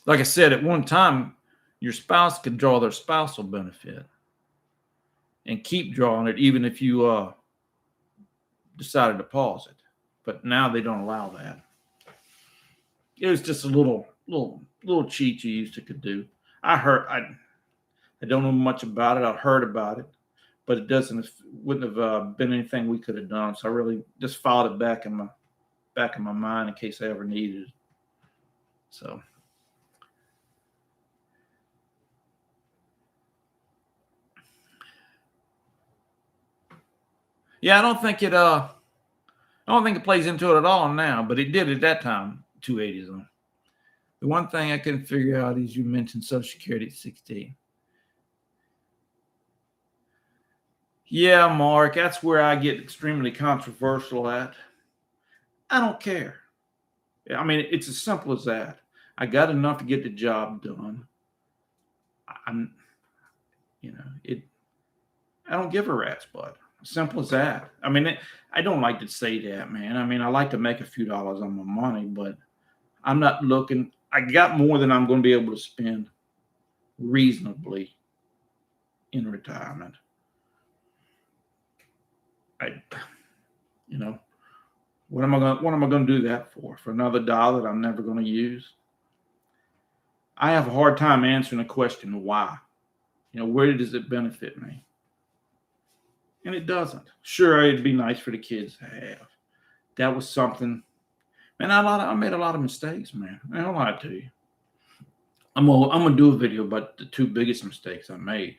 like I said, at one time, your spouse could draw their spousal benefit and keep drawing it even if you decided to pause it. But now they don't allow that. It was just a little cheat you used to could do. I don't know much about it. I heard about it, but it wouldn't have been anything we could have done. So I really just filed it back in my mind in case I ever needed it. So. Yeah, I don't think it plays into it at all now, but it did at that time, 280s on. The one thing I couldn't figure out is you mentioned Social Security at 16. Yeah, Mark, that's where I get extremely controversial at. I don't care. I mean, it's as simple as that. I got enough to get the job done. I don't give a rat's butt. Simple as that. I mean, I don't like to say that, man. I mean, I like to make a few dollars on my money, but I'm not looking. I got more than I'm going to be able to spend reasonably in retirement. What am I going to do that for? For another dollar that I'm never going to use? I have a hard time answering the question why. Where does it benefit me? And it doesn't. Sure, it'd be nice for the kids to have. That was something. Man, I made a lot of mistakes, man. I don't lie to you. I'm gonna do a video about the 2 biggest mistakes I made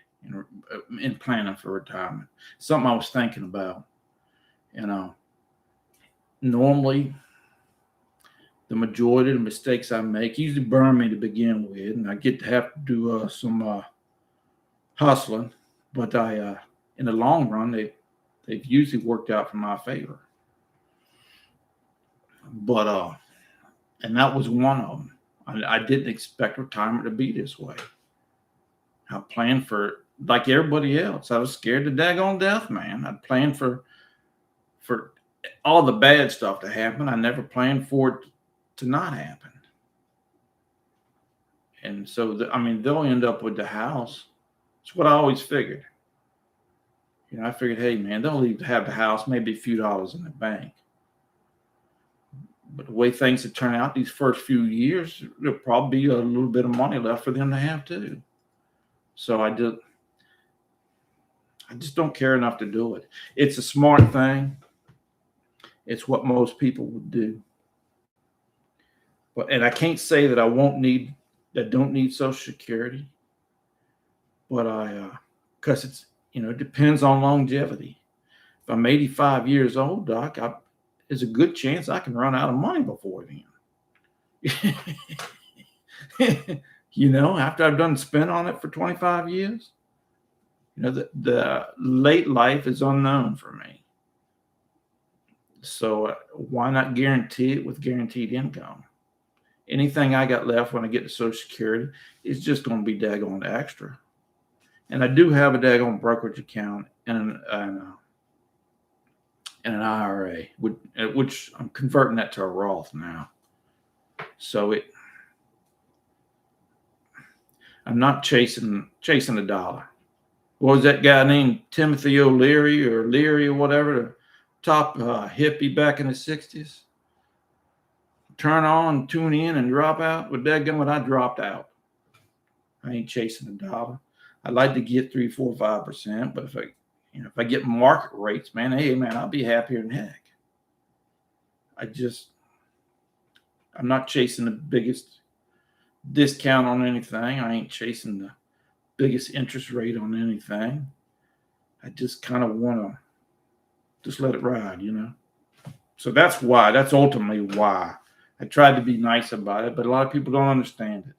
in planning for retirement. Something I was thinking about. You know, normally the majority of the mistakes I make usually burn me to begin with, and I get to have to do some hustling. But in the long run, they've usually worked out for my favor. But and that was one of them. I didn't expect retirement to be this way. I planned for like everybody else. I was scared to daggone death, man. I planned for all the bad stuff to happen. I never planned for it to not happen. And so, I mean, they'll end up with the house. It's what I always figured. You know, I figured, hey, man, they'll have the house, maybe a few dollars in the bank. But the way things have turned out these first few years, there'll probably be a little bit of money left for them to have too. So I just don't care enough to do it. It's a smart thing. It's what most people would do. And I can't say that I don't need Social Security, but because it's, it depends on longevity. If I'm 85 years old, Doc, there's a good chance I can run out of money before then. After I've done spent on it for 25 years, the late life is unknown for me. So why not guarantee it with guaranteed income? Anything I got left when I get to Social Security is just going to be daggone extra. And I do have a daggone brokerage account and an IRA, which I'm converting that to a Roth now. So I'm not chasing a dollar. What was that guy named Timothy O'Leary or Leary or whatever, the top hippie back in the 60s? Turn on, tune in, and drop out. With that gun, when I dropped out, I ain't chasing a dollar. I'd like to get 3, 4, 5%, but if I get market rates, man, hey, man, I'll be happier than heck. I'm not chasing the biggest discount on anything. I ain't chasing the biggest interest rate on anything. I just kind of want to just let it ride, So that's ultimately why I tried to be nice about it, but a lot of people don't understand it.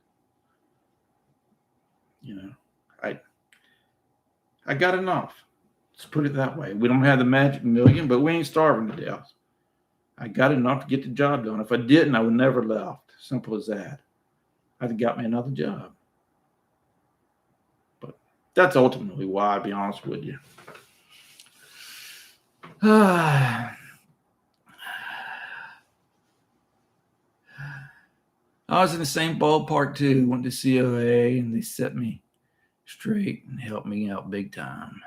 I got enough. Let's put it that way. We don't have the magic million, but we ain't starving to death. I got enough to get the job done. If I didn't, I would never left. Simple as that. I'd have got me another job. But that's ultimately why, I'll be honest with you. I was in the same ballpark too. Went to COA and they set me straight and helped me out big time.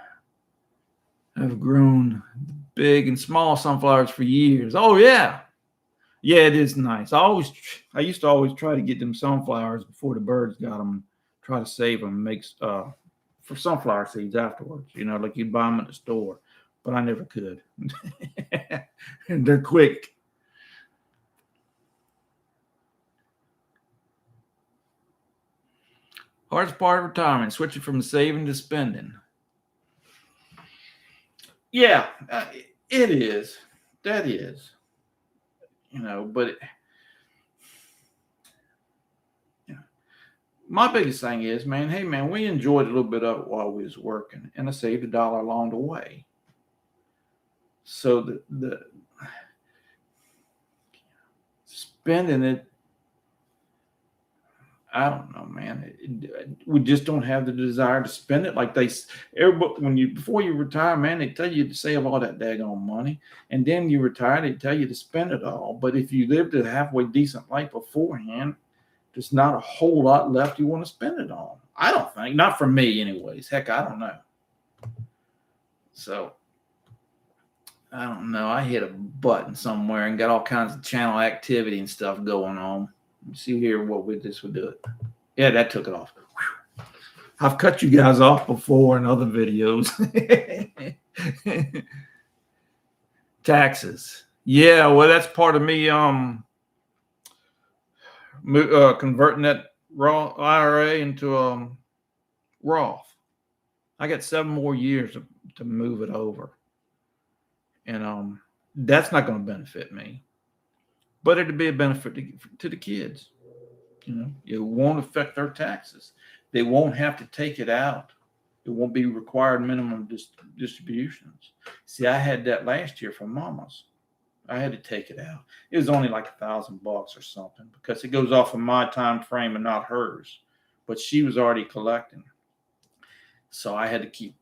I've grown big and small sunflowers for years. Oh yeah. Yeah, it is nice. I used to always try to get them sunflowers before the birds got them, try to save them, for sunflower seeds afterwards, like you'd buy them at the store, but I never could. And they're quick. Hardest part of retirement, switching from saving to spending. Yeah, it is. That is. But my biggest thing is, man, hey, man, we enjoyed a little bit of it while we was working, and I saved $1 along the way. So the spending it, I don't know, man. We just don't have the desire to spend it like before you retire, man, they tell you to save all that daggone money, and then you retire, they tell you to spend it all. But if you lived a halfway decent life beforehand, there's not a whole lot left you want to spend it on. I don't think, not for me, anyways. Heck, I don't know. So I don't know. I hit a button somewhere and got all kinds of channel activity and stuff going on. See here what this would do it. Yeah, that took it off. Whew. I've cut you guys off before in other videos. Taxes. Yeah, well, that's part of me converting that Roth IRA into Roth. I got 7 more years to move it over. And that's not going to benefit me, but it'd be a benefit to the kids. It won't affect their taxes. They won't have to take it out. It won't be required minimum distributions. See, I had that last year from Mama's. I had to take it out. It was only like $1,000 or something because it goes off of my time frame and not hers. But she was already collecting, so I had to keep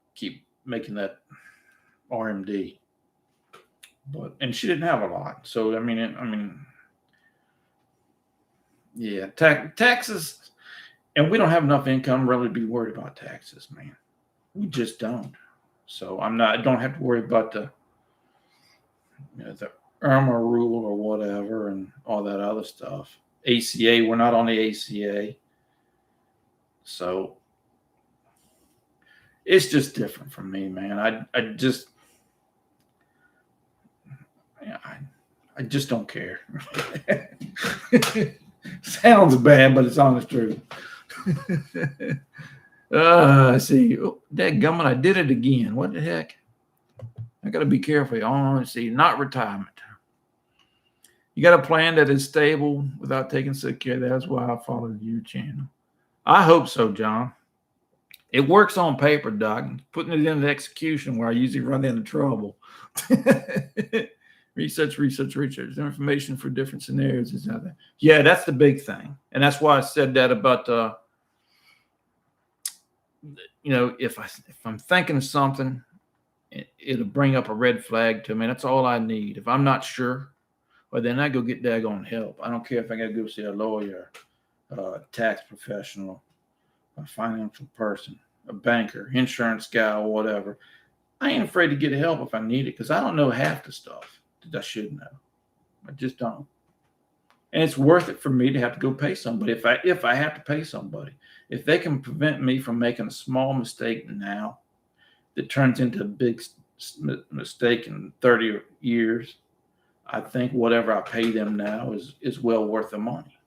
making that RMD. And she didn't have a lot, so yeah, taxes, and we don't have enough income really to be worried about taxes, man. We just don't. So I don't have to worry about the IRMA rule or whatever and all that other stuff. ACA, we're not on the ACA. So it's just different from me, man. I just don't care. Sounds bad, but it's honest truth. Let's see. Oh, dadgummit, I did it again. What the heck? I got to be careful. Let's see. Not retirement. You got a plan that is stable without taking sick care. That's why I followed your channel. I hope so, John. It works on paper, Doc. Putting it into execution where I usually run into trouble. Research. Information for different scenarios is out there. Yeah, that's the big thing. And that's why I said that about, if I'm thinking of something, it'll bring up a red flag to me. That's all I need. If I'm not sure, well, then I go get daggone help. I don't care if I got to go see a lawyer, a tax professional, a financial person, a banker, insurance guy, or whatever. I ain't afraid to get help if I need it because I don't know half the stuff that I should know. I just don't. And it's worth it for me to have to go pay somebody. If I have to pay somebody, if they can prevent me from making a small mistake now that turns into a big mistake in 30 years, I think whatever I pay them now is well worth the money.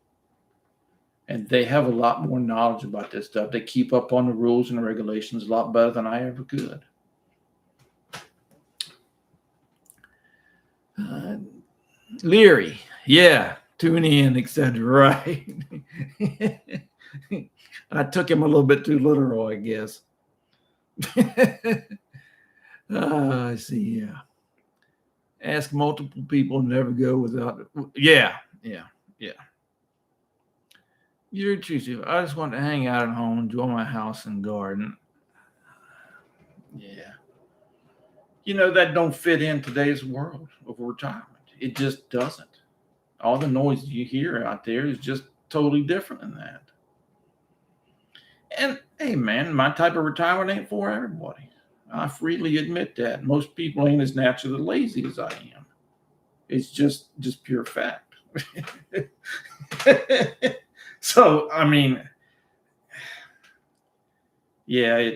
And they have a lot more knowledge about this stuff. They keep up on the rules and the regulations a lot better than I ever could. Leary, yeah, tune in, etc. Right. I took him a little bit too literal, I guess. I see. Yeah. Ask multiple people, never go without it. Yeah. You're intrusive. I just want to hang out at home, enjoy my house and garden. Yeah. That don't fit in today's world of retirement. It just doesn't. All the noise you hear out there is just totally different than that. And hey, man, my type of retirement ain't for everybody. I freely admit that. Most people ain't as naturally lazy as I am. It's just pure fact. So, yeah,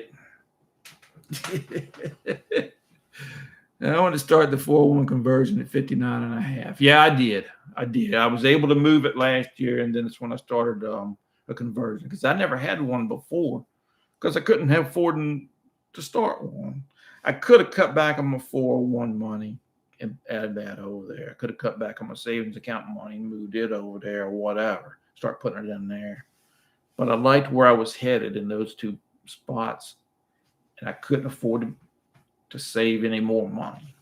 I want to start the 401 conversion at 59 and a half. Yeah, I did. I was able to move it last year, and then it's when I started a conversion because I never had one before because I couldn't afford to start one. I could have cut back on my 401 money and add that over there. I could have cut back on my savings account money and moved it over there or whatever. Start putting it in there. But I liked where I was headed in those two spots, and I couldn't afford to save any more money.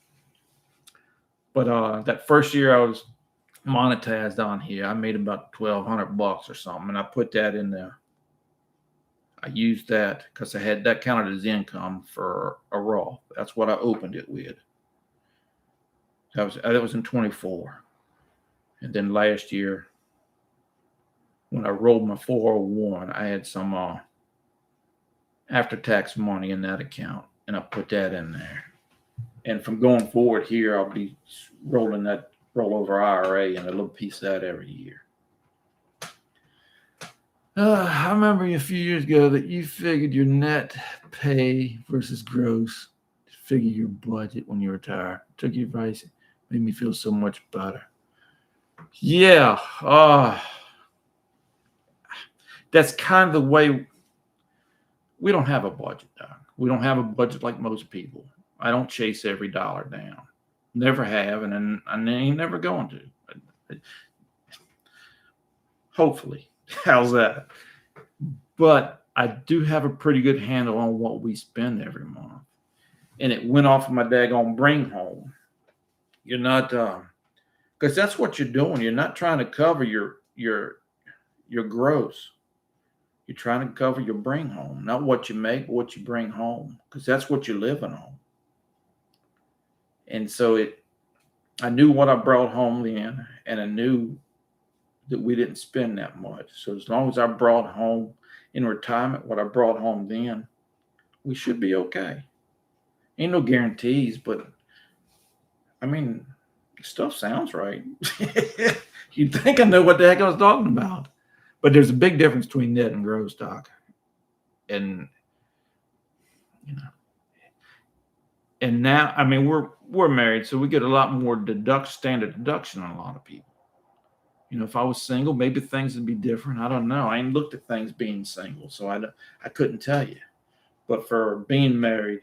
But that first year I was monetized on here, I made about $1,200 or something, and I put that in there. I used that because I had that counted as income for a Roth. That's what I opened it with. That was in 24. And then last year, when I rolled my 401, I had some after-tax money in that account, and I put that in there. And from going forward here, I'll be rolling that rollover IRA and a little piece of that every year. I remember a few years ago that you figured your net pay versus gross to figure your budget when you retire. Took your advice, made me feel so much better. Yeah, that's kind of the way. We don't have a budget, Doc. We don't have a budget like most people. I don't chase every dollar down. Never have, and I ain't never going to. Hopefully. How's that? But I do have a pretty good handle on what we spend every month. And it went off of my daggone bring home. You're not because that's what you're doing. You're not trying to cover your gross. You're trying to cover your bring home, not what you make, but what you bring home, because that's what you're living on. And so I knew what I brought home then, and I knew that we didn't spend that much. So as long as I brought home in retirement what I brought home then, we should be okay. Ain't no guarantees, but I mean, stuff sounds right. You'd think I know what the heck I was talking about. But there's a big difference between net and gross, Doc. And you know, and now I mean we're married, so we get a lot more standard deduction on a lot of people. If I was single, maybe things would be different. I don't know. I ain't looked at things being single, so I couldn't tell you. But for being married,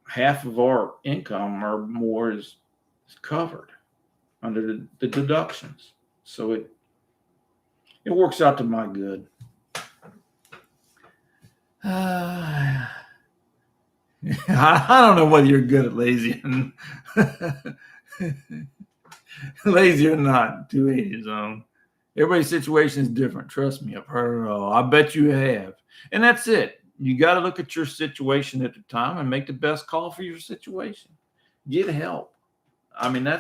half of our income or more is covered under the deductions. So it works out to my good. I don't know whether you're good at lazy lazy or not, to each his own. Everybody's situation is different. Trust me, I've heard it all. I bet you have. And that's it. You got to look at your situation at the time and make the best call for your situation. Get help. I mean, I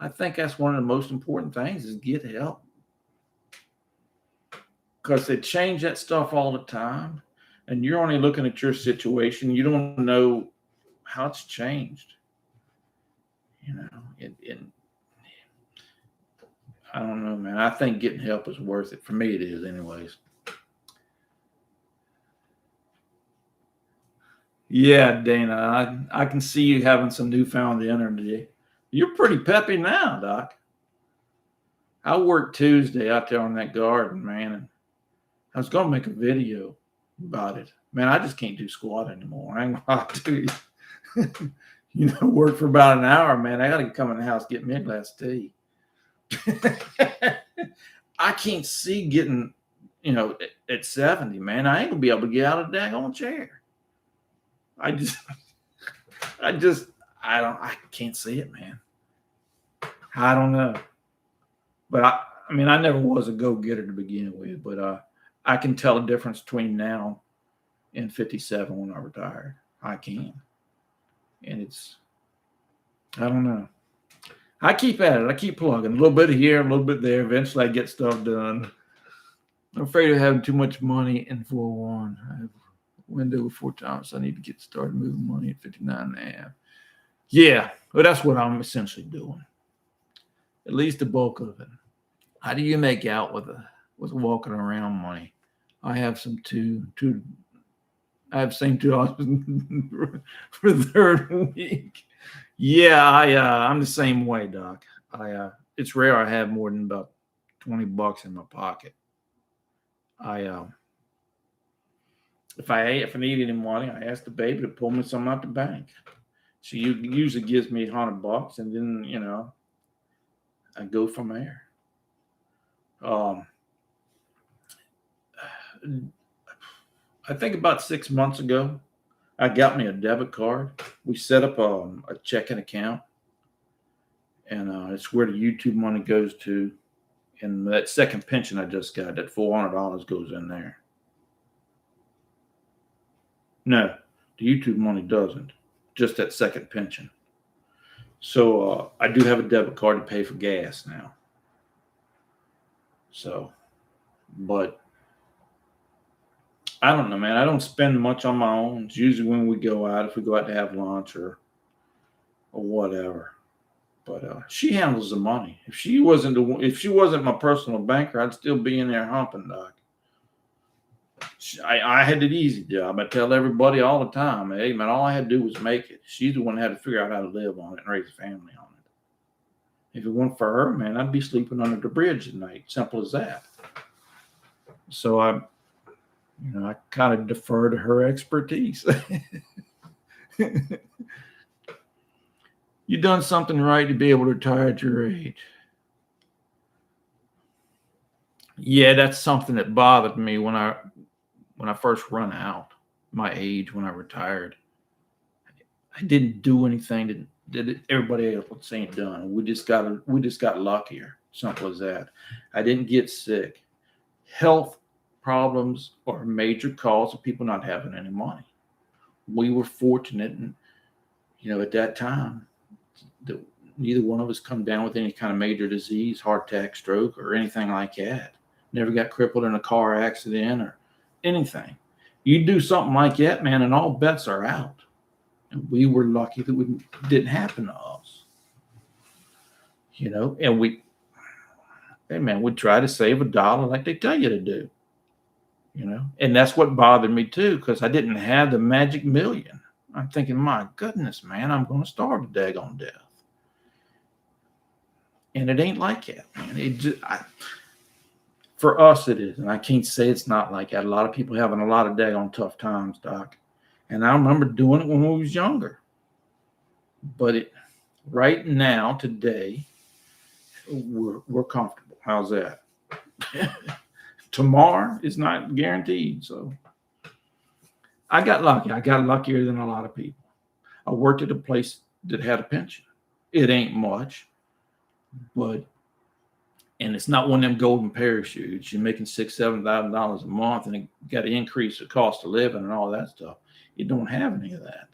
think that's one of the most important things is get help. Because they change that stuff all the time. And you're only looking at your situation. You don't know how it's changed. I don't know, man. I think getting help is worth it. For me, it is anyways. Yeah, Dana, I can see you having some newfound energy. You're pretty peppy now, Doc. I worked Tuesday out there on that garden, man, and I was going to make a video about it. Man, I just can't do squat anymore. I ain't going to work for about an hour, man. I got to come in the house, get me a glass of tea. I can't see getting, at 70, man. I ain't going to be able to get out of the daggone chair. I can't see it, man. I don't know. But I mean, I never was a go-getter to begin with, but I can tell the difference between now and 57 when I retired. I can. And I don't know. I keep at it. I keep plugging. A little bit here, a little bit there. Eventually I get stuff done. I'm afraid of having too much money in 401. I have a window of 4 times. So I need to get started moving money at 59 and a half. Yeah, but that's what I'm essentially doing. At least the bulk of it. How do you make out with walking around money? I have some I have same $2 for the third week. Yeah, I'm the same way, Doc. It's rare I have more than about $20 in my pocket. If I need any money, I ask the baby to pull me some out the bank. She usually gives me $100, and then I go from there. I think about 6 months ago, I got me a debit card. We set up a checking account, and it's where the YouTube money goes to. And that second pension I just got, that $400 goes in there. No, the YouTube money doesn't. Just that second pension. So I do have a debit card to pay for gas now. So, but I don't know, man. I don't spend much on my own. It's usually when we go out, if we go out to have lunch or whatever. But she handles the money. If she wasn't my personal banker, I'd still be in there humping, Doc. I had the easy job. I tell everybody all the time, hey, man, all I had to do was make it. She's the one that had to figure out how to live on it and raise a family on it. If it weren't for her, man, I'd be sleeping under the bridge at night. Simple as that. So I kind of defer to her expertise. You done something right to be able to retire at your age. Yeah, that's something that bothered me when I first run out my age when I retired. I didn't do anything that everybody else was saying done. We just got luckier. Simple as that. I didn't get sick. Health problems are a major cause of people not having any money. We were fortunate, and at that time, that neither one of us come down with any kind of major disease, heart attack, stroke, or anything like that. Never got crippled in a car accident or anything. You do something like that, man, and all bets are out. And we were lucky that it didn't happen to us. And we try to save $1 like they tell you to do. And that's what bothered me too, because I didn't have the magic million. I'm thinking, my goodness, man, I'm going to starve to daggone death. And it ain't like that, man. For us, it is. And I can't say it's not like that. A lot of people having a lot of daggone tough times, Doc. And I remember doing it when we was younger. But right now, today, we're comfortable. How's that? Tomorrow is not guaranteed. So I got lucky. I got luckier than a lot of people. I worked at a place that had a pension. It ain't much, and it's not one of them golden parachutes. You're making $6,000-7,000 a month, and it got to increase the cost of living and all that stuff. You don't have any of that.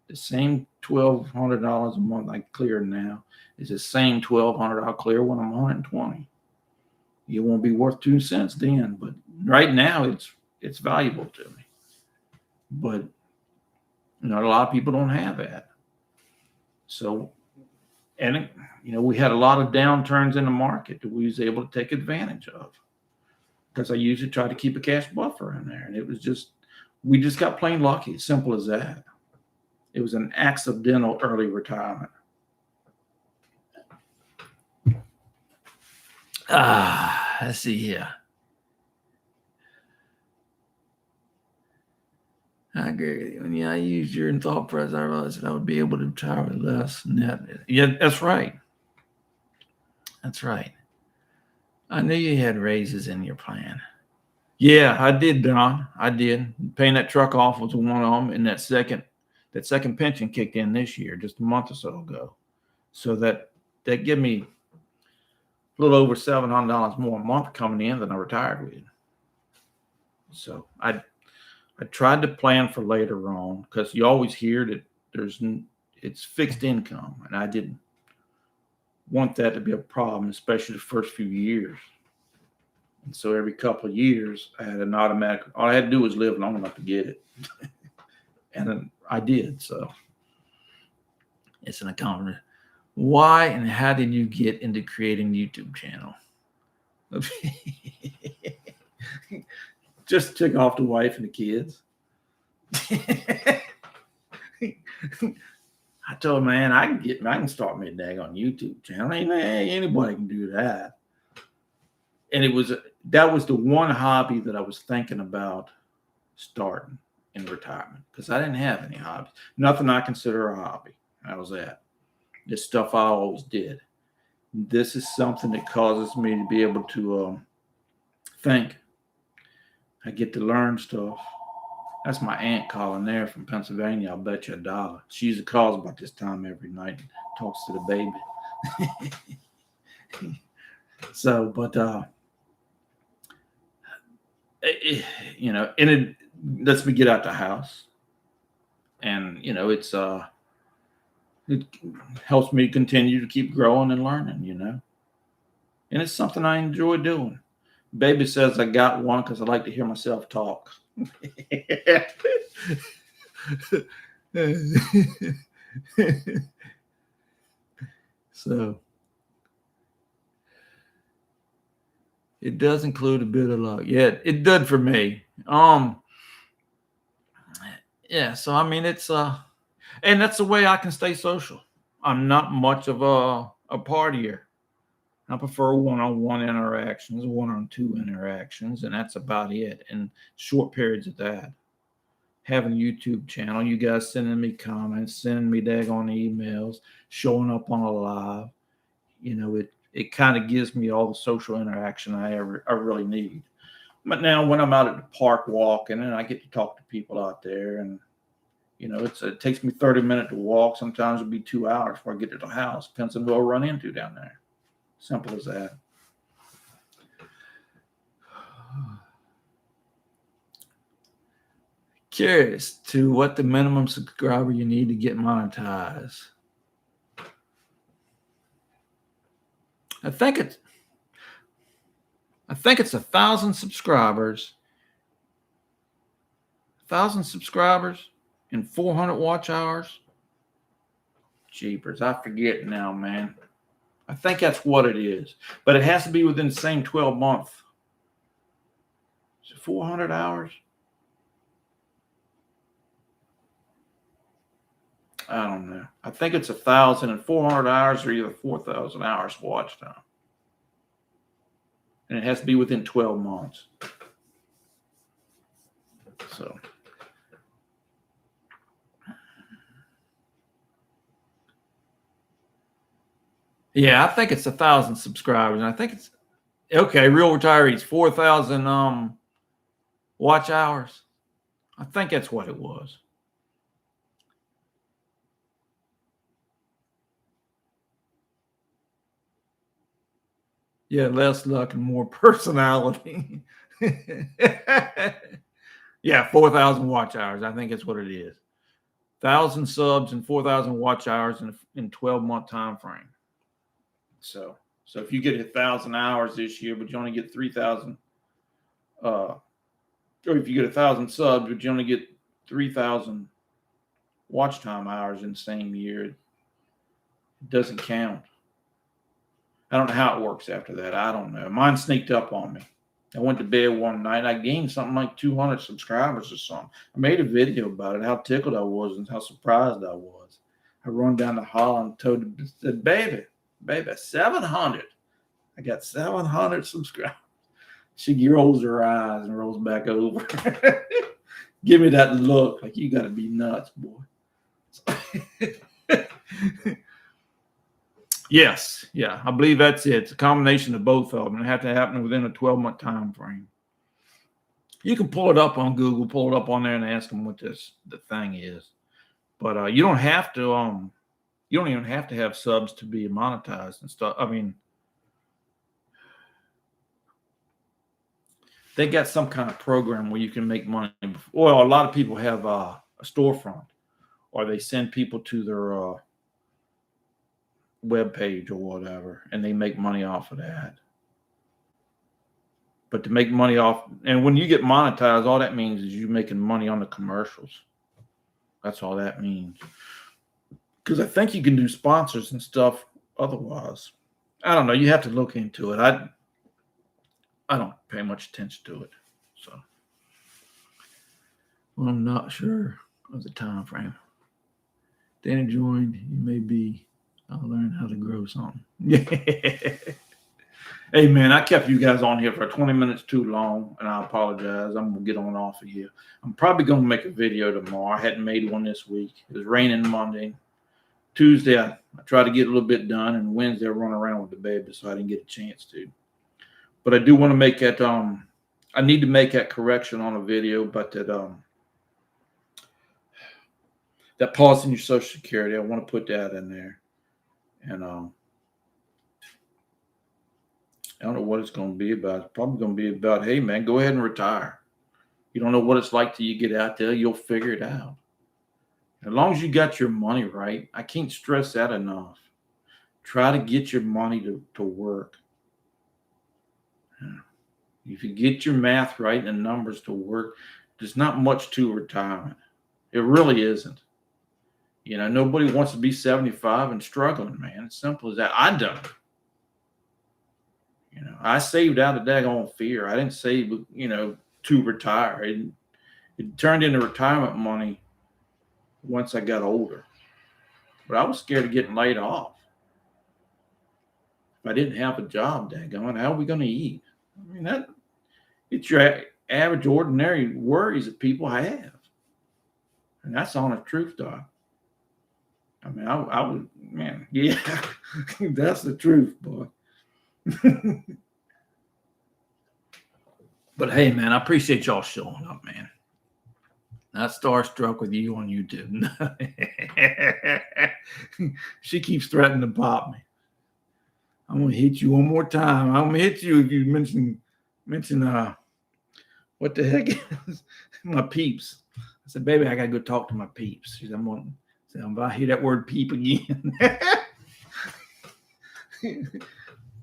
The same $1,200 a month I clear now is the same $1,200 I'll clear when I'm 120. It won't be worth 2 cents then, but right now it's valuable to me. But a lot of people don't have that. So, and we had a lot of downturns in the market that we was able to take advantage of, because I usually try to keep a cash buffer in there, and we just got plain lucky. Simple as that. It was an accidental early retirement. Let's see here. I agree. When I used your thought process, I realized that I would be able to retire with less net. Yeah, that's right. That's right. I knew you had raises in your plan. Yeah, I did, Don. I did. Paying that truck off was one of them, and that second pension kicked in this year, just a month or so ago. So that gave me a little over $700 more a month coming in than I retired with. So I tried to plan for later on, because you always hear that it's fixed income, and I didn't want that to be a problem, especially the first few years. And so every couple of years, I had an automatic. All I had to do was live long enough to get it, and then I did. So it's an accomplishment. Why and how did you get into creating a YouTube channel? Just took off the wife and the kids. I told him, man, I can start me a daggone YouTube channel. Anybody can do that. And that was the one hobby that I was thinking about starting in retirement, because I didn't have any hobbies. Nothing I consider a hobby. That was that. This stuff I always did. This is something that causes me to be able to think. I get to learn stuff. That's my aunt calling there from Pennsylvania. I'll bet you $1. She usually calls about this time every night and talks to the baby. So, but and it lets me get out the house, and it helps me continue to keep growing and learning, and it's something I enjoy doing. Baby says I got one because I like to hear myself talk. So it does include a bit of luck. Yeah, it did for me. Yeah, so I mean it's and that's the way I can stay social. I'm not much of a partier. I prefer one-on-one interactions, one-on-two interactions, and that's about it. And short periods of that. having a YouTube channel, you guys sending me comments, sending me daggone emails, showing up on a live. It kind of gives me all the social interaction I really need. But now when I'm out at the park walking, and I get to talk to people out there, and it takes me 30 minutes to walk. Sometimes it'll be 2 hours before I get to the house. Depends on who I run into down there. Simple as that. Curious to what the minimum subscriber you need to get monetized. I think it's 1,000 subscribers. 1,000 subscribers and 400 watch hours. Jeepers, I forget now, man. I think that's what it is. But it has to be within the same 12 month. Is it 400 hours? I don't know. I think it's 1,000 and 400 hours, or either 4,000 hours watch time. And it has to be within 12 months. So. Yeah, I think it's 1,000 subscribers. And I think it's okay. Real Retirees, 4,000 watch hours. I think that's what it was. Yeah, less luck and more personality. Yeah, 4,000 watch hours. I think that's what it is. 1,000 subs and 4,000 watch hours in 12-month time frame. So if you get 1,000 hours this year, but you only get 3,000, or if you get 1,000 subs, but you only get 3,000 watch time hours in the same year, it doesn't count. I don't know how it works after that. I don't know. Mine sneaked up on me. I went to bed one night. I gained something like 200 subscribers or something. I made a video about it, how tickled I was and how surprised I was. I run down the hall and said, baby, 700. I got 700 subscribers. She rolls her eyes and rolls back over. Give me that look like you got to be nuts, boy. Yes, yeah, I believe that's it. It's a combination of both of them. It have to happen within a 12-month time frame. You can pull it up on Google, pull it up on there, and ask them what the thing is. But you don't have to. You don't even have to have subs to be monetized and stuff. I mean, they got some kind of program where you can make money. Well, a lot of people have a storefront, or they send people to their web page or whatever, and they make money off of that. But to make money off, and when you get monetized, all that means is you making money on the commercials. That's all that means. Because I think you can do sponsors and stuff otherwise. I don't know. You have to look into it. I don't pay much attention to it. So I'm not sure of the time frame. Danny joined. You may be. I'll learn how to grow something. Yeah. Hey, man, I kept you guys on here for 20 minutes too long, and I apologize. I'm going to get on off of here. I'm probably going to make a video tomorrow. I hadn't made one this week. It was raining Monday. Tuesday, I tried to get a little bit done, and Wednesday I run around with the baby, so I didn't get a chance to. But I do want to make that, I need to make that correction on a video, but that pause in your Social Security, I want to put that in there. And I don't know what it's going to be about. It's probably going to be about, hey, man, go ahead and retire. You don't know what it's like till you get out there. You'll figure it out. As long as you got your money right, I can't stress that enough. Try to get your money to work. If you get your math right and the numbers to work, there's not much to retirement. It really isn't. Nobody wants to be 75 and struggling, man. It's simple as that. I done it. I saved out of daggone fear. I didn't save, to retire. It turned into retirement money once I got older. But I was scared of getting laid off. If I didn't have a job, daggone, how are we going to eat? I mean, it's your average, ordinary worries that people have. And that's on the truth, dog. I mean, I would, man, yeah, that's the truth, boy. But hey, man, I appreciate y'all showing up, man. Not starstruck with you on YouTube. She keeps threatening to pop me. I'm gonna hit you one more time. I'm gonna hit you if you mention what the heck is my peeps. I said, baby, I gotta go talk to my peeps. She said, if I hear that word peep again.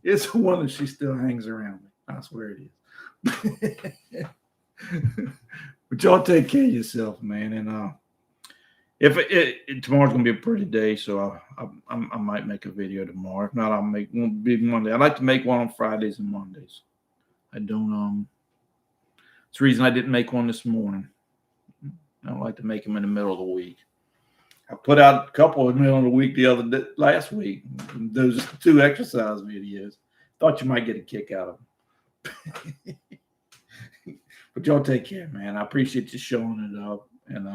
It's one that she still hangs around me. I swear it is. But y'all take care of yourself, man. And if tomorrow's gonna be a pretty day, so I might make a video tomorrow. If not, I'll make one big Monday. I like to make one on Fridays and Mondays. I don't. It's the reason I didn't make one this morning. I don't like to make them in the middle of the week. I put out a couple in the middle of the week last week. Those 2 exercise videos. Thought you might get a kick out of them. But y'all take care, man. I appreciate you showing it up. And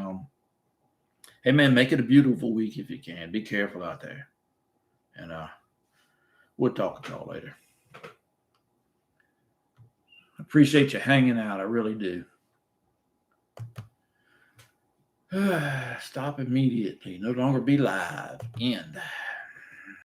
hey, man, make it a beautiful week if you can. Be careful out there. And we'll talk to y'all later. I appreciate you hanging out. I really do. Stop immediately. No longer be live. End.